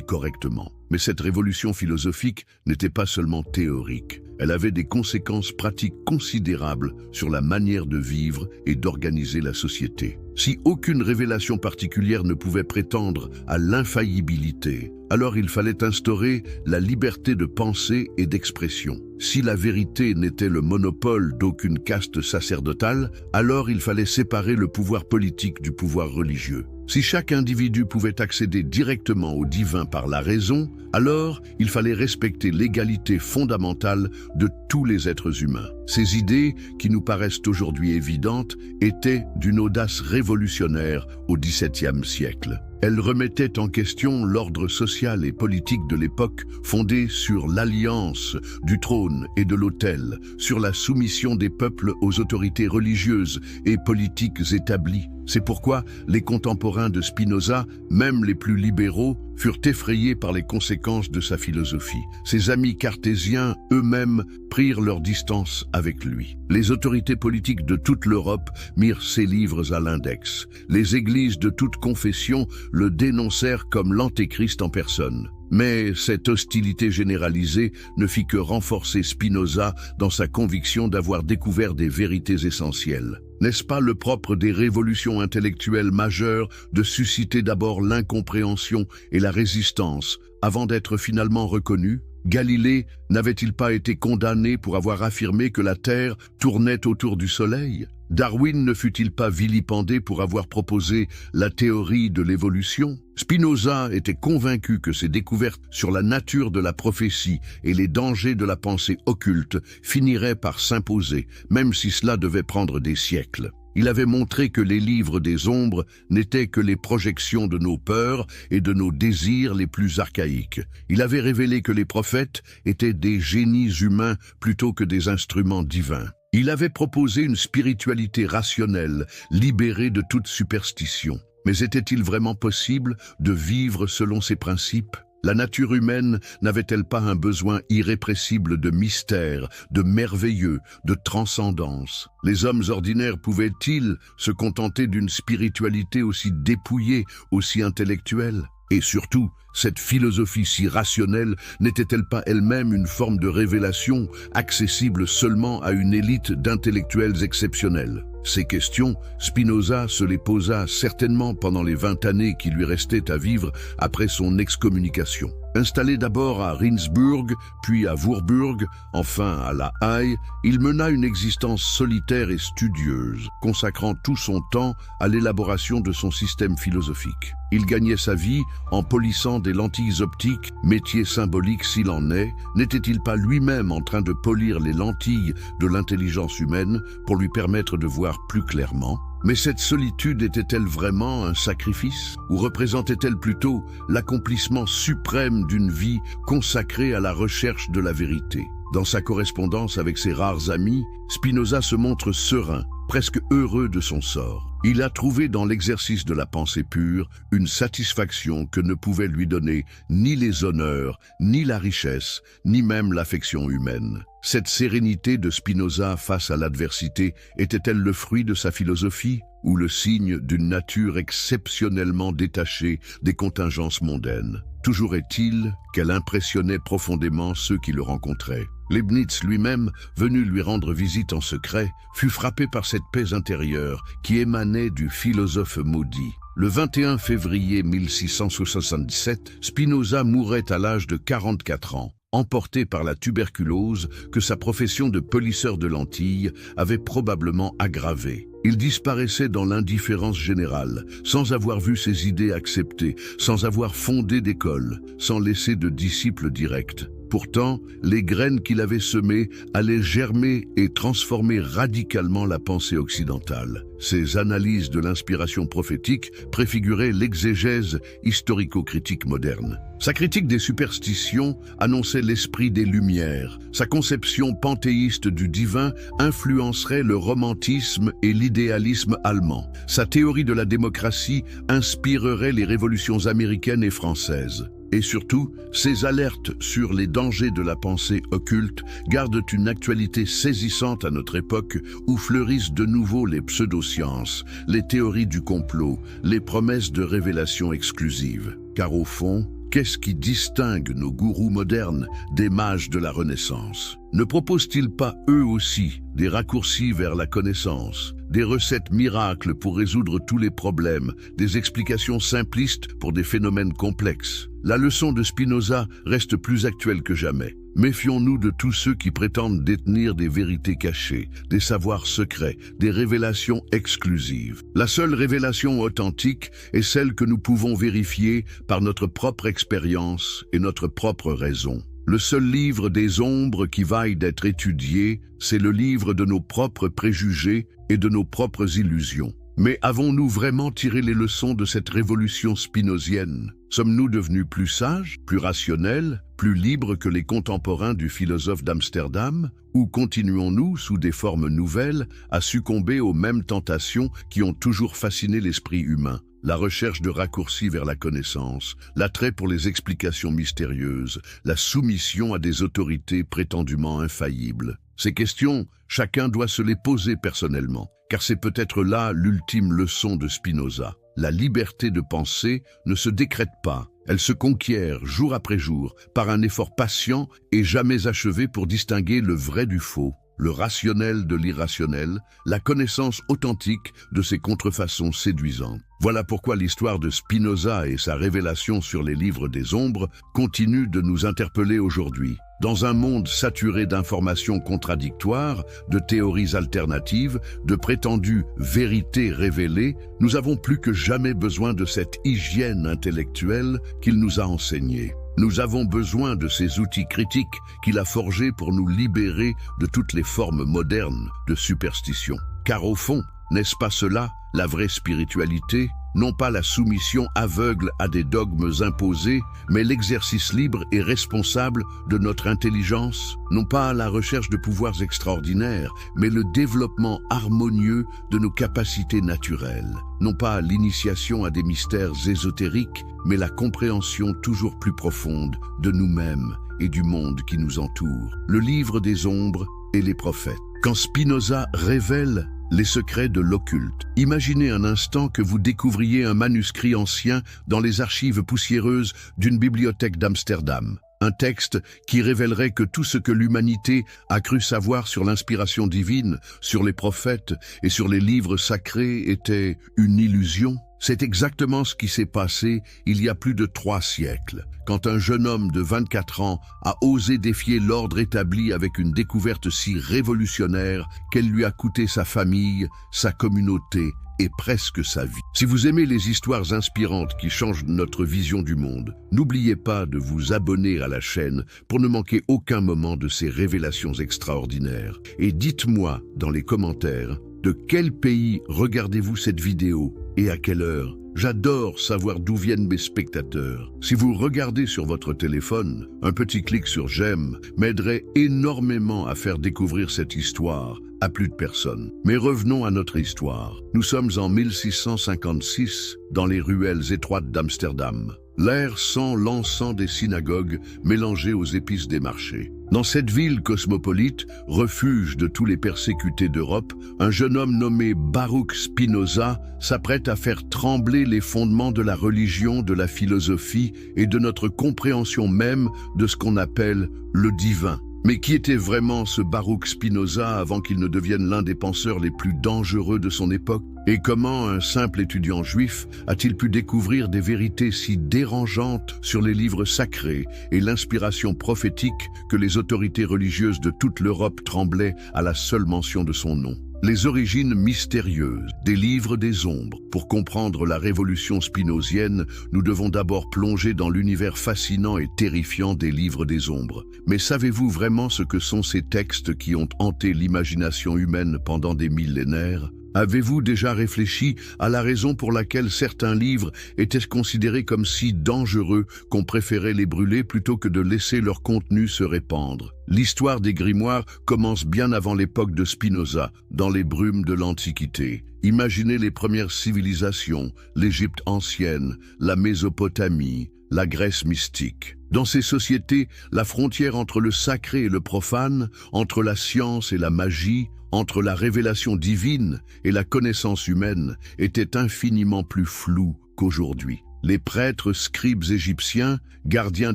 A: correctement. Mais cette révolution philosophique n'était pas seulement théorique. Elle avait des conséquences pratiques considérables sur la manière de vivre et d'organiser la société. Si aucune révélation particulière ne pouvait prétendre à l'infaillibilité, alors il fallait instaurer la liberté de pensée et d'expression. Si la vérité n'était le monopole d'aucune caste sacerdotale, alors il fallait séparer le pouvoir politique du pouvoir religieux. Si chaque individu pouvait accéder directement au divin par la raison, alors il fallait respecter l'égalité fondamentale de tous les êtres humains. Ces idées, qui nous paraissent aujourd'hui évidentes, étaient d'une audace révolutionnaire au XVIIe siècle. Elles remettaient en question l'ordre social et politique de l'époque, fondé sur l'alliance du trône et de l'autel, sur la soumission des peuples aux autorités religieuses et politiques établies. C'est pourquoi les contemporains de Spinoza, même les plus libéraux, furent effrayés par les conséquences de sa philosophie. Ses amis cartésiens, eux-mêmes, prirent leur distance avec lui. Les autorités politiques de toute l'Europe mirent ses livres à l'index. Les églises de toute confession le dénoncèrent comme l'antéchrist en personne. Mais cette hostilité généralisée ne fit que renforcer Spinoza dans sa conviction d'avoir découvert des vérités essentielles. N'est-ce pas le propre des révolutions intellectuelles majeures de susciter d'abord l'incompréhension et la résistance avant d'être finalement reconnu? Galilée n'avait-il pas été condamné pour avoir affirmé que la Terre tournait autour du Soleil? Darwin ne fut-il pas vilipendé pour avoir proposé la théorie de l'évolution? Spinoza était convaincu que ses découvertes sur la nature de la prophétie et les dangers de la pensée occulte finiraient par s'imposer, même si cela devait prendre des siècles. Il avait montré que les livres des ombres n'étaient que les projections de nos peurs et de nos désirs les plus archaïques. Il avait révélé que les prophètes étaient des génies humains plutôt que des instruments divins. Il avait proposé une spiritualité rationnelle, libérée de toute superstition. Mais était-il vraiment possible de vivre selon ces principes? La nature humaine n'avait-elle pas un besoin irrépressible de mystère, de merveilleux, de transcendance? Les hommes ordinaires pouvaient-ils se contenter d'une spiritualité aussi dépouillée, aussi intellectuelle? Et surtout, cette philosophie si rationnelle n'était-elle pas elle-même une forme de révélation accessible seulement à une élite d'intellectuels exceptionnels? Ces questions, Spinoza se les posa certainement pendant les 20 années qui lui restaient à vivre après son excommunication. Installé d'abord à Rindsburg, puis à Würzburg, enfin à La Haye, il mena une existence solitaire et studieuse, consacrant tout son temps à l'élaboration de son système philosophique. Il gagnait sa vie en polissant des lentilles optiques, métier symbolique s'il en est. N'était-il pas lui-même en train de polir les lentilles de l'intelligence humaine pour lui permettre de voir plus clairement? Mais cette solitude était-elle vraiment un sacrifice? Ou représentait-elle plutôt l'accomplissement suprême d'une vie consacrée à la recherche de la vérité? Dans sa correspondance avec ses rares amis, Spinoza se montre serein, presque heureux de son sort. Il a trouvé dans l'exercice de la pensée pure une satisfaction que ne pouvaient lui donner ni les honneurs, ni la richesse, ni même l'affection humaine. Cette sérénité de Spinoza face à l'adversité était-elle le fruit de sa philosophie ou le signe d'une nature exceptionnellement détachée des contingences mondaines? Toujours est-il qu'elle impressionnait profondément ceux qui le rencontraient. Leibniz lui-même, venu lui rendre visite en secret, fut frappé par cette paix intérieure qui émanait du philosophe maudit. Le 21 février 1677, Spinoza mourait à l'âge de 44 ans, emporté par la tuberculose que sa profession de polisseur de lentilles avait probablement aggravée. Il disparaissait dans l'indifférence générale, sans avoir vu ses idées acceptées, sans avoir fondé d'école, sans laisser de disciples directs. Pourtant, les graines qu'il avait semées allaient germer et transformer radicalement la pensée occidentale. Ses analyses de l'inspiration prophétique préfiguraient l'exégèse historico-critique moderne. Sa critique des superstitions annonçait l'esprit des Lumières. Sa conception panthéiste du divin influencerait le romantisme et l'idéalisme allemand. Sa théorie de la démocratie inspirerait les révolutions américaines et françaises. Et surtout, ses alertes sur les dangers de la pensée occulte gardent une actualité saisissante à notre époque où fleurissent de nouveau les pseudosciences, les théories du complot, les promesses de révélations exclusives. Car au fond, qu'est-ce qui distingue nos gourous modernes des mages de la Renaissance? Ne proposent-ils pas eux aussi des raccourcis vers la connaissance, des recettes miracles pour résoudre tous les problèmes, des explications simplistes pour des phénomènes complexes? La leçon de Spinoza reste plus actuelle que jamais. Méfions-nous de tous ceux qui prétendent détenir des vérités cachées, des savoirs secrets, des révélations exclusives. La seule révélation authentique est celle que nous pouvons vérifier par notre propre expérience et notre propre raison. Le seul livre des ombres qui vaille d'être étudié, c'est le livre de nos propres préjugés et de nos propres illusions. Mais avons-nous vraiment tiré les leçons de cette révolution spinozienne? Sommes-nous devenus plus sages, plus rationnels, plus libres que les contemporains du philosophe d'Amsterdam? Ou continuons-nous, sous des formes nouvelles, à succomber aux mêmes tentations qui ont toujours fasciné l'esprit humain? La recherche de raccourcis vers la connaissance, l'attrait pour les explications mystérieuses, la soumission à des autorités prétendument infaillibles. Ces questions, chacun doit se les poser personnellement, car c'est peut-être là l'ultime leçon de Spinoza. La liberté de penser ne se décrète pas, elle se conquiert jour après jour par un effort patient et jamais achevé pour distinguer le vrai du faux, le rationnel de l'irrationnel, la connaissance authentique de ses contrefaçons séduisantes. Voilà pourquoi l'histoire de Spinoza et sa révélation sur les livres des ombres continue de nous interpeller aujourd'hui. Dans un monde saturé d'informations contradictoires, de théories alternatives, de prétendues vérités révélées, nous avons plus que jamais besoin de cette hygiène intellectuelle qu'il nous a enseignée. Nous avons besoin de ces outils critiques qu'il a forgés pour nous libérer de toutes les formes modernes de superstition. Car au fond, n'est-ce pas cela, la vraie spiritualité? Non pas la soumission aveugle à des dogmes imposés, mais l'exercice libre et responsable de notre intelligence, non pas la recherche de pouvoirs extraordinaires, mais le développement harmonieux de nos capacités naturelles, non pas l'initiation à des mystères ésotériques, mais la compréhension toujours plus profonde de nous-mêmes et du monde qui nous entoure. Le livre des ombres et les prophètes. Quand Spinoza révèle les secrets de l'occulte. Imaginez un instant que vous découvriez un manuscrit ancien dans les archives poussiéreuses d'une bibliothèque d'Amsterdam. Un texte qui révélerait que tout ce que l'humanité a cru savoir sur l'inspiration divine, sur les prophètes et sur les livres sacrés était une illusion. C'est exactement ce qui s'est passé il y a plus de 3 siècles, quand un jeune homme de 24 ans a osé défier l'ordre établi avec une découverte si révolutionnaire qu'elle lui a coûté sa famille, sa communauté et presque sa vie. Si vous aimez les histoires inspirantes qui changent notre vision du monde, n'oubliez pas de vous abonner à la chaîne pour ne manquer aucun moment de ces révélations extraordinaires. Et dites-moi dans les commentaires De quel pays regardez-vous cette vidéo et à quelle heure? J'adore savoir d'où viennent mes spectateurs. Si vous regardez sur votre téléphone, un petit clic sur j'aime m'aiderait énormément à faire découvrir cette histoire à plus de personnes. Mais revenons à notre histoire. Nous sommes en 1656 dans les ruelles étroites d'Amsterdam. L'air sent l'encens des synagogues mélangé aux épices des marchés. Dans cette ville cosmopolite, refuge de tous les persécutés d'Europe, un jeune homme nommé Baruch Spinoza s'apprête à faire trembler les fondements de la religion, de la philosophie et de notre compréhension même de ce qu'on appelle le divin. Mais qui était vraiment ce Baruch Spinoza avant qu'il ne devienne l'un des penseurs les plus dangereux de son époque? Et comment un simple étudiant juif a-t-il pu découvrir des vérités si dérangeantes sur les livres sacrés et l'inspiration prophétique que les autorités religieuses de toute l'Europe tremblaient à la seule mention de son nom? Les origines mystérieuses des livres des ombres. Pour comprendre la révolution spinozienne, nous devons d'abord plonger dans l'univers fascinant et terrifiant des livres des ombres. Mais savez-vous vraiment ce que sont ces textes qui ont hanté l'imagination humaine pendant des millénaires? Avez-vous déjà réfléchi à la raison pour laquelle certains livres étaient considérés comme si dangereux qu'on préférait les brûler plutôt que de laisser leur contenu se répandre? L'histoire des grimoires commence bien avant l'époque de Spinoza, dans les brumes de l'Antiquité. Imaginez les premières civilisations, l'Égypte ancienne, la Mésopotamie, la Grèce mystique. Dans ces sociétés, la frontière entre le sacré et le profane, entre la science et la magie, entre la révélation divine et la connaissance humaine était infiniment plus floue qu'aujourd'hui. Les prêtres scribes égyptiens, gardiens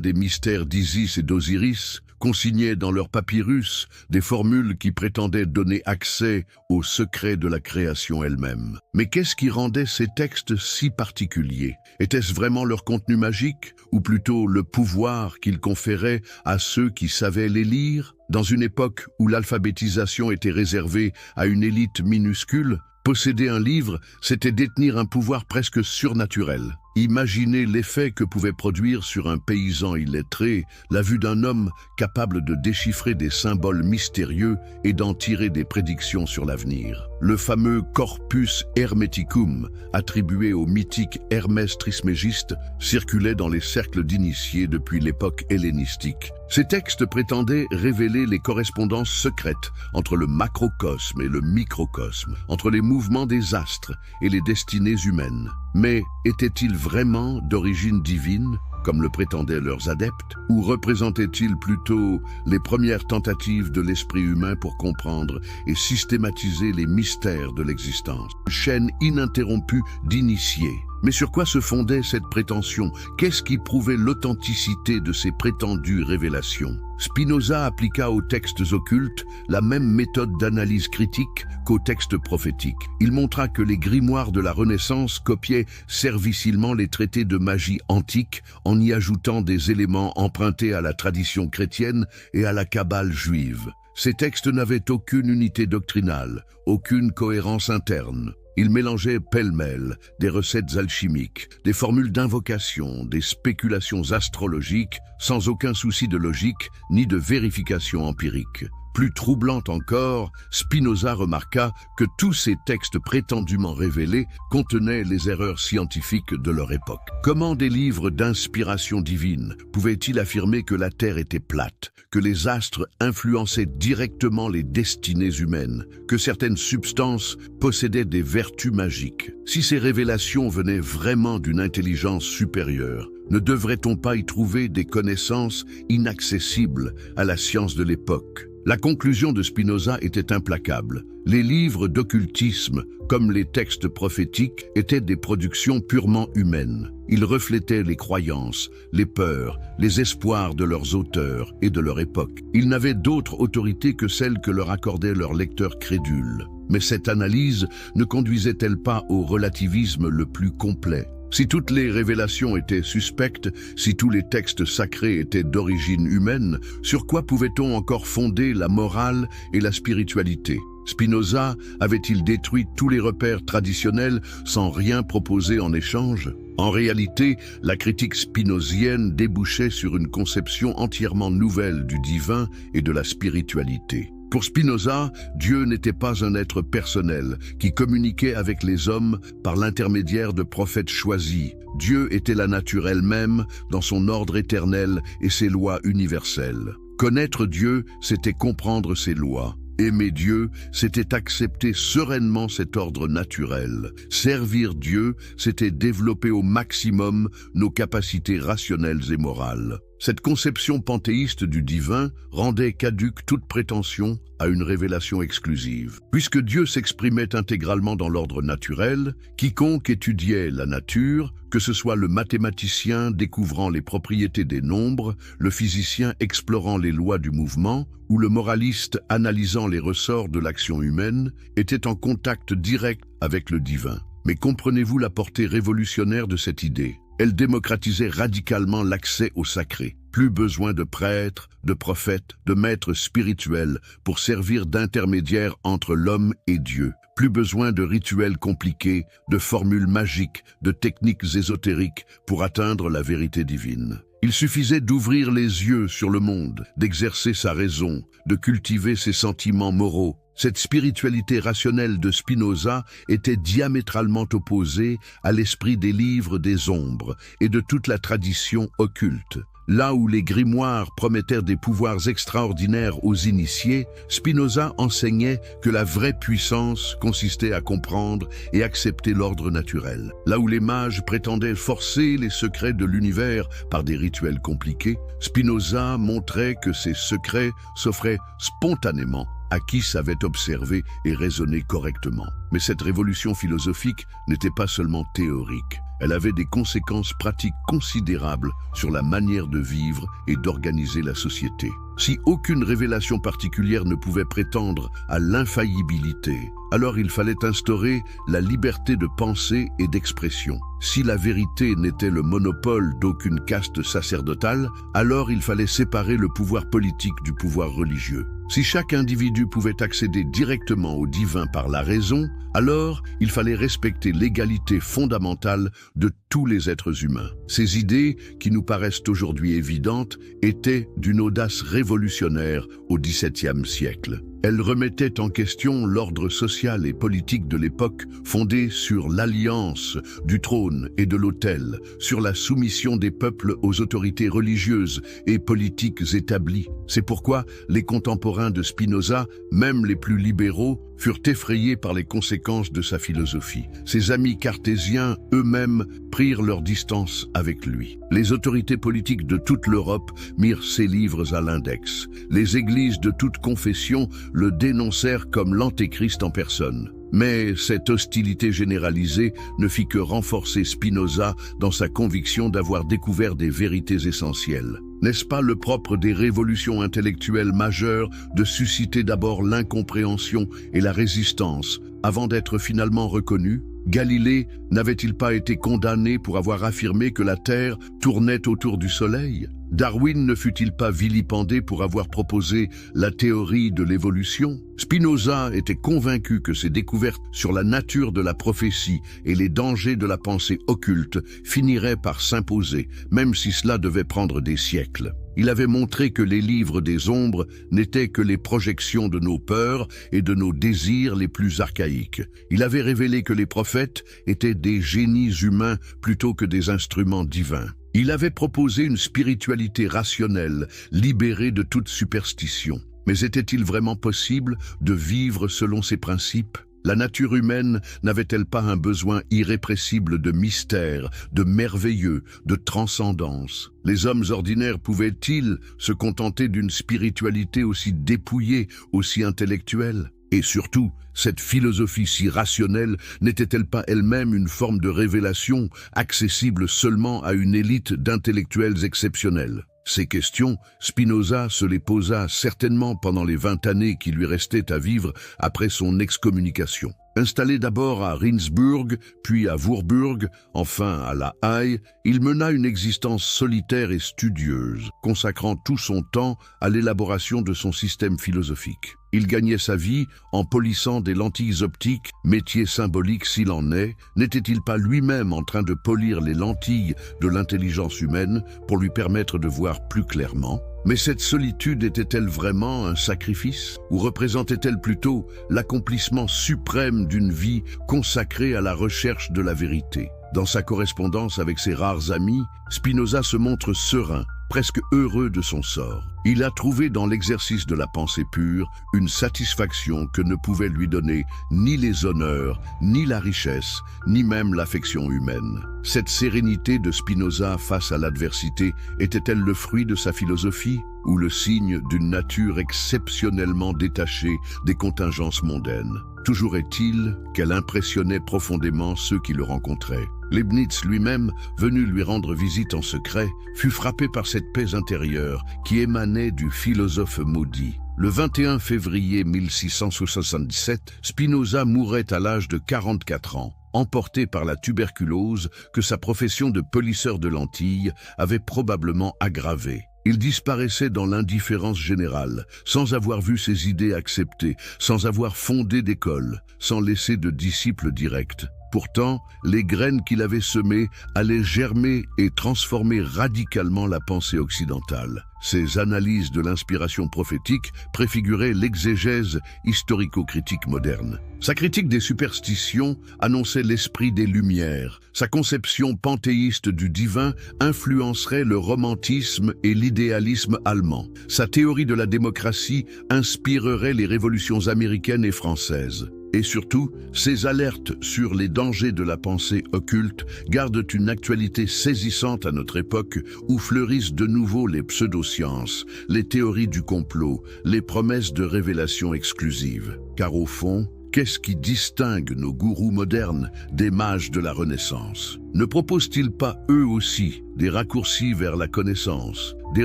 A: des mystères d'Isis et d'Osiris, consignaient dans leurs papyrus des formules qui prétendaient donner accès aux secrets de la création elle-même. Mais qu'est-ce qui rendait ces textes si particuliers? Était-ce vraiment leur contenu magique, ou plutôt le pouvoir qu'ils conféraient à ceux qui savaient les lire? Dans une époque où l'alphabétisation était réservée à une élite minuscule, posséder un livre, c'était détenir un pouvoir presque surnaturel. Imaginez l'effet que pouvait produire sur un paysan illettré la vue d'un homme capable de déchiffrer des symboles mystérieux et d'en tirer des prédictions sur l'avenir. Le fameux Corpus Hermeticum, attribué au mythique Hermès Trismégiste, circulait dans les cercles d'initiés depuis l'époque hellénistique. Ces textes prétendaient révéler les correspondances secrètes entre le macrocosme et le microcosme, entre les mouvements des astres et les destinées humaines. Mais étaient-ils vraiment d'origine divine, comme le prétendaient leurs adeptes, ou représentaient-ils plutôt les premières tentatives de l'esprit humain pour comprendre et systématiser les mystères de l'existence? Une chaîne ininterrompue d'initiés. Mais sur quoi se fondait cette prétention? Qu'est-ce qui prouvait l'authenticité de ces prétendues révélations? Spinoza appliqua aux textes occultes la même méthode d'analyse critique qu'aux textes prophétiques. Il montra que les grimoires de la Renaissance copiaient servicilement les traités de magie antiques en y ajoutant des éléments empruntés à la tradition chrétienne et à la Kabbale juive. Ces textes n'avaient aucune unité doctrinale, aucune cohérence interne. Ils mélangeaient pêle-mêle des recettes alchimiques, des formules d'invocation, des spéculations astrologiques, sans aucun souci de logique ni de vérification empirique. Plus troublant encore, Spinoza remarqua que tous ces textes prétendument révélés contenaient les erreurs scientifiques de leur époque. Comment des livres d'inspiration divine pouvaient-ils affirmer que la Terre était plate, que les astres influençaient directement les destinées humaines, que certaines substances possédaient des vertus magiques? Si ces révélations venaient vraiment d'une intelligence supérieure, ne devrait-on pas y trouver des connaissances inaccessibles à la science de l'époque? La conclusion de Spinoza était implacable. Les livres d'occultisme, comme les textes prophétiques, étaient des productions purement humaines. Ils reflétaient les croyances, les peurs, les espoirs de leurs auteurs et de leur époque. Ils n'avaient d'autre autorité que celle que leur accordaient leurs lecteurs crédules. Mais cette analyse ne conduisait-elle pas au relativisme le plus complet? Si toutes les révélations étaient suspectes, si tous les textes sacrés étaient d'origine humaine, sur quoi pouvait-on encore fonder la morale et la spiritualité? Spinoza avait-il détruit tous les repères traditionnels sans rien proposer en échange? En réalité, la critique spinozienne débouchait sur une conception entièrement nouvelle du divin et de la spiritualité. Pour Spinoza, Dieu n'était pas un être personnel qui communiquait avec les hommes par l'intermédiaire de prophètes choisis. Dieu était la nature elle-même dans son ordre éternel et ses lois universelles. Connaître Dieu, c'était comprendre ses lois. Aimer Dieu, c'était accepter sereinement cet ordre naturel. Servir Dieu, c'était développer au maximum nos capacités rationnelles et morales. Cette conception panthéiste du divin rendait caduque toute prétention à une révélation exclusive. Puisque Dieu s'exprimait intégralement dans l'ordre naturel, quiconque étudiait la nature, que ce soit le mathématicien découvrant les propriétés des nombres, le physicien explorant les lois du mouvement, ou le moraliste analysant les ressorts de l'action humaine, était en contact direct avec le divin. Mais comprenez-vous la portée révolutionnaire de cette idée ? Elle démocratisait radicalement l'accès au sacré. Plus besoin de prêtres, de prophètes, de maîtres spirituels pour servir d'intermédiaire entre l'homme et Dieu. Plus besoin de rituels compliqués, de formules magiques, de techniques ésotériques pour atteindre la vérité divine. Il suffisait d'ouvrir les yeux sur le monde, d'exercer sa raison, de cultiver ses sentiments moraux. Cette spiritualité rationnelle de Spinoza était diamétralement opposée à l'esprit des livres des ombres et de toute la tradition occulte. Là où les grimoires promettèrent des pouvoirs extraordinaires aux initiés, Spinoza enseignait que la vraie puissance consistait à comprendre et accepter l'ordre naturel. Là où les mages prétendaient forcer les secrets de l'univers par des rituels compliqués, Spinoza montrait que ces secrets s'offraient spontanément à qui savait observer et raisonner correctement. Mais cette révolution philosophique n'était pas seulement théorique. Elle avait des conséquences pratiques considérables sur la manière de vivre et d'organiser la société. Si aucune révélation particulière ne pouvait prétendre à l'infaillibilité, alors il fallait instaurer la liberté de pensée et d'expression. Si la vérité n'était le monopole d'aucune caste sacerdotale, alors il fallait séparer le pouvoir politique du pouvoir religieux. Si chaque individu pouvait accéder directement au divin par la raison, alors il fallait respecter l'égalité fondamentale de tous les êtres humains. Ces idées, qui nous paraissent aujourd'hui évidentes, étaient d'une audace révolutionnaire au XVIIe siècle. Elles remettaient en question l'ordre social et politique de l'époque fondé sur l'alliance du trône et de l'autel, sur la soumission des peuples aux autorités religieuses et politiques établies. C'est pourquoi les contemporains de Spinoza, même les plus libéraux, furent effrayés par les conséquences de sa philosophie. Ses amis cartésiens, eux-mêmes, prirent leur distance avec lui. Les autorités politiques de toute l'Europe mirent ses livres à l'index. Les églises de toute confession le dénoncèrent comme l'antéchrist en personne. Mais cette hostilité généralisée ne fit que renforcer Spinoza dans sa conviction d'avoir découvert des vérités essentielles. N'est-ce pas le propre des révolutions intellectuelles majeures de susciter d'abord l'incompréhension et la résistance avant d'être finalement reconnu? Galilée n'avait-il pas été condamné pour avoir affirmé que la Terre tournait autour du Soleil? Darwin ne fut-il pas vilipendé pour avoir proposé la théorie de l'évolution? Spinoza était convaincu que ses découvertes sur la nature de la prophétie et les dangers de la pensée occulte finiraient par s'imposer, même si cela devait prendre des siècles. Il avait montré que les livres des ombres n'étaient que les projections de nos peurs et de nos désirs les plus archaïques. Il avait révélé que les prophètes étaient des génies humains plutôt que des instruments divins. Il avait proposé une spiritualité rationnelle, libérée de toute superstition. Mais était-il vraiment possible de vivre selon ces principes? La nature humaine n'avait-elle pas un besoin irrépressible de mystère, de merveilleux, de transcendance? Les hommes ordinaires pouvaient-ils se contenter d'une spiritualité aussi dépouillée, aussi intellectuelle? Et surtout, cette philosophie si rationnelle n'était-elle pas elle-même une forme de révélation accessible seulement à une élite d'intellectuels exceptionnels? Ces questions, Spinoza se les posa certainement pendant les 20 années qui lui restaient à vivre après son excommunication. Installé d'abord à Rindsburg, puis à Würzburg, enfin à La Haye, il mena une existence solitaire et studieuse, consacrant tout son temps à l'élaboration de son système philosophique. Il gagnait sa vie en polissant des lentilles optiques, métier symbolique s'il en est. N'était-il pas lui-même en train de polir les lentilles de l'intelligence humaine pour lui permettre de voir plus clairement? Mais cette solitude était-elle vraiment un sacrifice? Ou représentait-elle plutôt l'accomplissement suprême d'une vie consacrée à la recherche de la vérité? Dans sa correspondance avec ses rares amis, Spinoza se montre serein, presque heureux de son sort. Il a trouvé dans l'exercice de la pensée pure une satisfaction que ne pouvaient lui donner ni les honneurs, ni la richesse, ni même l'affection humaine. Cette sérénité de Spinoza face à l'adversité était-elle le fruit de sa philosophie ou le signe d'une nature exceptionnellement détachée des contingences mondaines? Toujours est-il qu'elle impressionnait profondément ceux qui le rencontraient. Leibniz lui-même, venu lui rendre visite en secret, fut frappé par cette paix intérieure qui émanait du philosophe maudit. Le 21 février 1677, Spinoza mourait à l'âge de 44 ans, emporté par la tuberculose que sa profession de polisseur de lentilles avait probablement aggravée. Il disparaissait dans l'indifférence générale, sans avoir vu ses idées acceptées, sans avoir fondé d'école, sans laisser de disciples directs. Pourtant, les graines qu'il avait semées allaient germer et transformer radicalement la pensée occidentale. Ses analyses de l'inspiration prophétique préfiguraient l'exégèse historico-critique moderne. Sa critique des superstitions annonçait l'esprit des Lumières. Sa conception panthéiste du divin influencerait le romantisme et l'idéalisme allemand. Sa théorie de la démocratie inspirerait les révolutions américaines et françaises. Et surtout, ses alertes sur les dangers de la pensée occulte gardent une actualité saisissante à notre époque où fleurissent de nouveau les pseudosciences, les théories du complot, les promesses de révélations exclusives. Car au fond, qu'est-ce qui distingue nos gourous modernes des mages de la Renaissance? Ne proposent-ils pas eux aussi des raccourcis vers la connaissance, des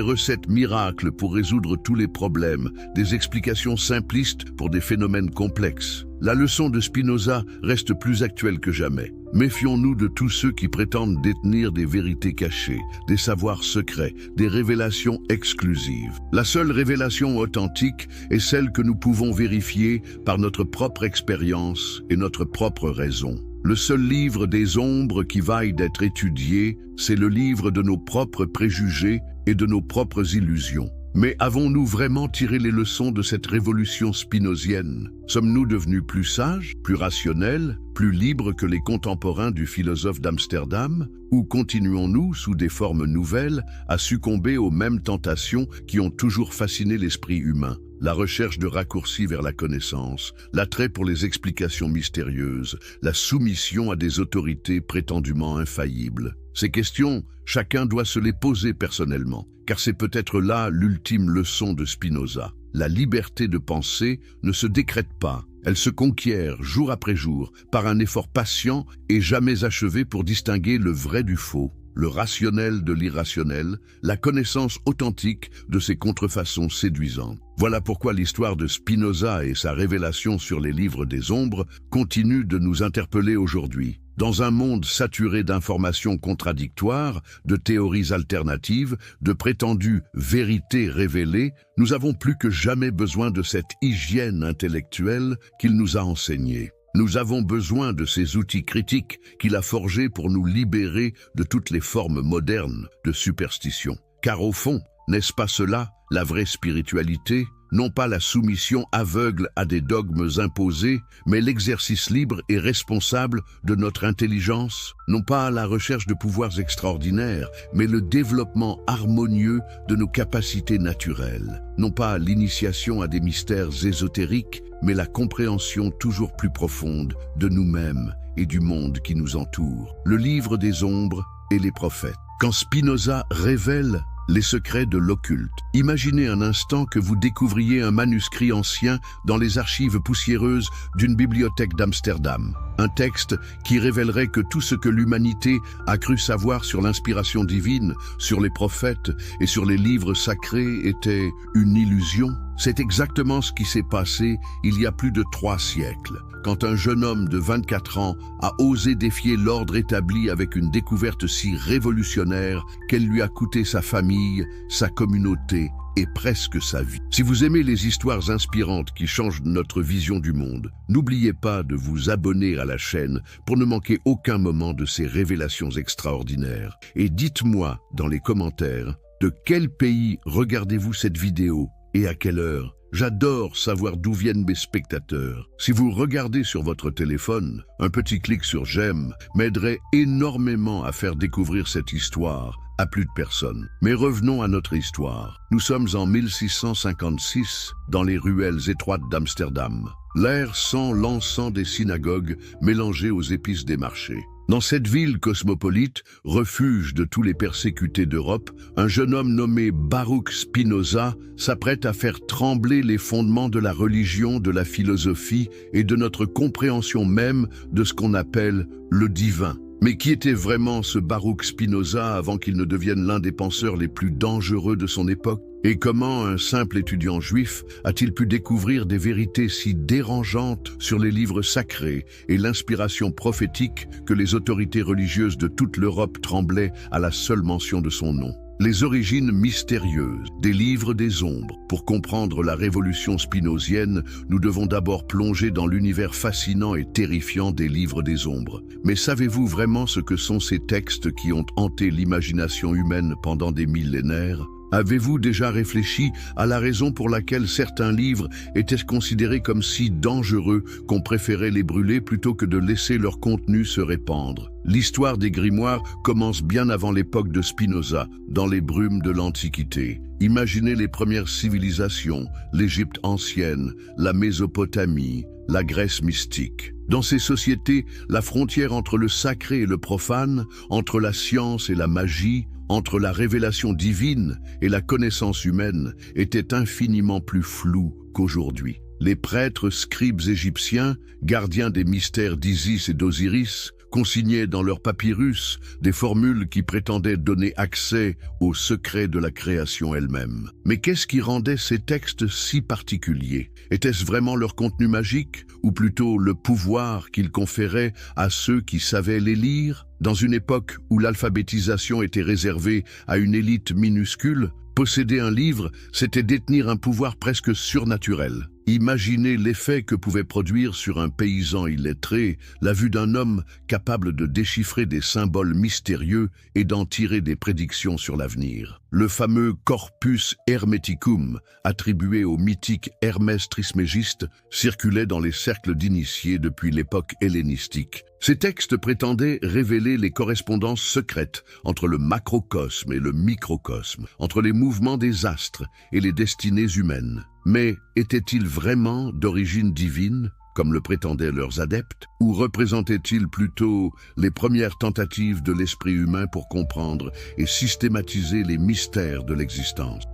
A: recettes miracles pour résoudre tous les problèmes, des explications simplistes pour des phénomènes complexes? La leçon de Spinoza reste plus actuelle que jamais. Méfions-nous de tous ceux qui prétendent détenir des vérités cachées, des savoirs secrets, des révélations exclusives. La seule révélation authentique est celle que nous pouvons vérifier par notre propre expérience et notre propre raison. Le seul livre des ombres qui vaille d'être étudié, c'est le livre de nos propres préjugés et de nos propres illusions. Mais avons-nous vraiment tiré les leçons de cette révolution spinozienne? Sommes-nous devenus plus sages, plus rationnels, plus libres que les contemporains du philosophe d'Amsterdam? Ou continuons-nous, sous des formes nouvelles, à succomber aux mêmes tentations qui ont toujours fasciné l'esprit humain? La recherche de raccourcis vers la connaissance, l'attrait pour les explications mystérieuses, la soumission à des autorités prétendument infaillibles. Ces questions, chacun doit se les poser personnellement, car c'est peut-être là l'ultime leçon de Spinoza. La liberté de penser ne se décrète pas, elle se conquiert jour après jour par un effort patient et jamais achevé pour distinguer le vrai du faux, le rationnel de l'irrationnel, la connaissance authentique de ses contrefaçons séduisantes. Voilà pourquoi l'histoire de Spinoza et sa révélation sur les livres des ombres continue de nous interpeller aujourd'hui. Dans un monde saturé d'informations contradictoires, de théories alternatives, de prétendues vérités révélées, nous avons plus que jamais besoin de cette hygiène intellectuelle qu'il nous a enseignée. Nous avons besoin de ces outils critiques qu'il a forgés pour nous libérer de toutes les formes modernes de superstition. Car au fond, n'est-ce pas cela, la vraie spiritualité? Non pas la soumission aveugle à des dogmes imposés, mais l'exercice libre et responsable de notre intelligence, non pas la recherche de pouvoirs extraordinaires, mais le développement harmonieux de nos capacités naturelles, non pas l'initiation à des mystères ésotériques, mais la compréhension toujours plus profonde de nous-mêmes et du monde qui nous entoure. Le livre des ombres et les prophètes. Quand Spinoza révèle les secrets de l'occulte. Imaginez un instant que vous découvriez un manuscrit ancien dans les archives poussiéreuses d'une bibliothèque d'Amsterdam. Un texte qui révélerait que tout ce que l'humanité a cru savoir sur l'inspiration divine, sur les prophètes et sur les livres sacrés était une illusion. C'est exactement ce qui s'est passé il y a plus de 3 siècles, quand un jeune homme de 24 ans a osé défier l'ordre établi avec une découverte si révolutionnaire qu'elle lui a coûté sa famille, sa communauté et presque sa vie. Si vous aimez les histoires inspirantes qui changent notre vision du monde, n'oubliez pas de vous abonner à la chaîne pour ne manquer aucun moment de ces révélations extraordinaires. Et dites-moi dans les commentaires, de quel pays regardez-vous cette vidéo et à quelle heure? J'adore savoir d'où viennent mes spectateurs. Si vous regardez sur votre téléphone, un petit clic sur j'aime m'aiderait énormément à faire découvrir cette histoire à plus de personnes. Mais revenons à notre histoire. Nous sommes en 1656, dans les ruelles étroites d'Amsterdam. L'air sent l'encens des synagogues mélangé aux épices des marchés. Dans cette ville cosmopolite, refuge de tous les persécutés d'Europe, un jeune homme nommé Baruch Spinoza s'apprête à faire trembler les fondements de la religion, de la philosophie et de notre compréhension même de ce qu'on appelle le divin. Mais qui était vraiment ce Baruch Spinoza avant qu'il ne devienne l'un des penseurs les plus dangereux de son époque? Et comment un simple étudiant juif a-t-il pu découvrir des vérités si dérangeantes sur les livres sacrés et l'inspiration prophétique que les autorités religieuses de toute l'Europe tremblaient à la seule mention de son nom? Les origines mystérieuses des livres des ombres. Pour comprendre la révolution spinozienne, nous devons d'abord plonger dans l'univers fascinant et terrifiant des livres des ombres. Mais savez-vous vraiment ce que sont ces textes qui ont hanté l'imagination humaine pendant des millénaires? Avez-vous déjà réfléchi à la raison pour laquelle certains livres étaient considérés comme si dangereux qu'on préférait les brûler plutôt que de laisser leur contenu se répandre? L'histoire des grimoires commence bien avant l'époque de Spinoza, dans les brumes de l'Antiquité. Imaginez les premières civilisations, l'Égypte ancienne, la Mésopotamie, la Grèce mystique. Dans ces sociétés, la frontière entre le sacré et le profane, entre la science et la magie, entre la révélation divine et la connaissance humaine était infiniment plus floue qu'aujourd'hui. Les prêtres scribes égyptiens, gardiens des mystères d'Isis et d'Osiris, consignaient dans leurs papyrus des formules qui prétendaient donner accès aux secrets de la création elle-même. Mais qu'est-ce qui rendait ces textes si particuliers? Était-ce vraiment leur contenu magique, ou plutôt le pouvoir qu'ils conféraient à ceux qui savaient les lire? Dans une époque où l'alphabétisation était réservée à une élite minuscule, posséder un livre, c'était détenir un pouvoir presque surnaturel. Imaginez l'effet que pouvait produire sur un paysan illettré la vue d'un homme capable de déchiffrer des symboles mystérieux et d'en tirer des prédictions sur l'avenir. Le fameux Corpus Hermeticum, attribué au mythique Hermès Trismégiste, circulait dans les cercles d'initiés depuis l'époque hellénistique. Ces textes prétendaient révéler les correspondances secrètes entre le macrocosme et le microcosme, entre les mouvements des astres et les destinées humaines. Mais étaient-ils vraiment d'origine divine, comme le prétendaient leurs adeptes, ou représentaient-ils plutôt les premières tentatives de l'esprit humain pour comprendre et systématiser les mystères de l'existence?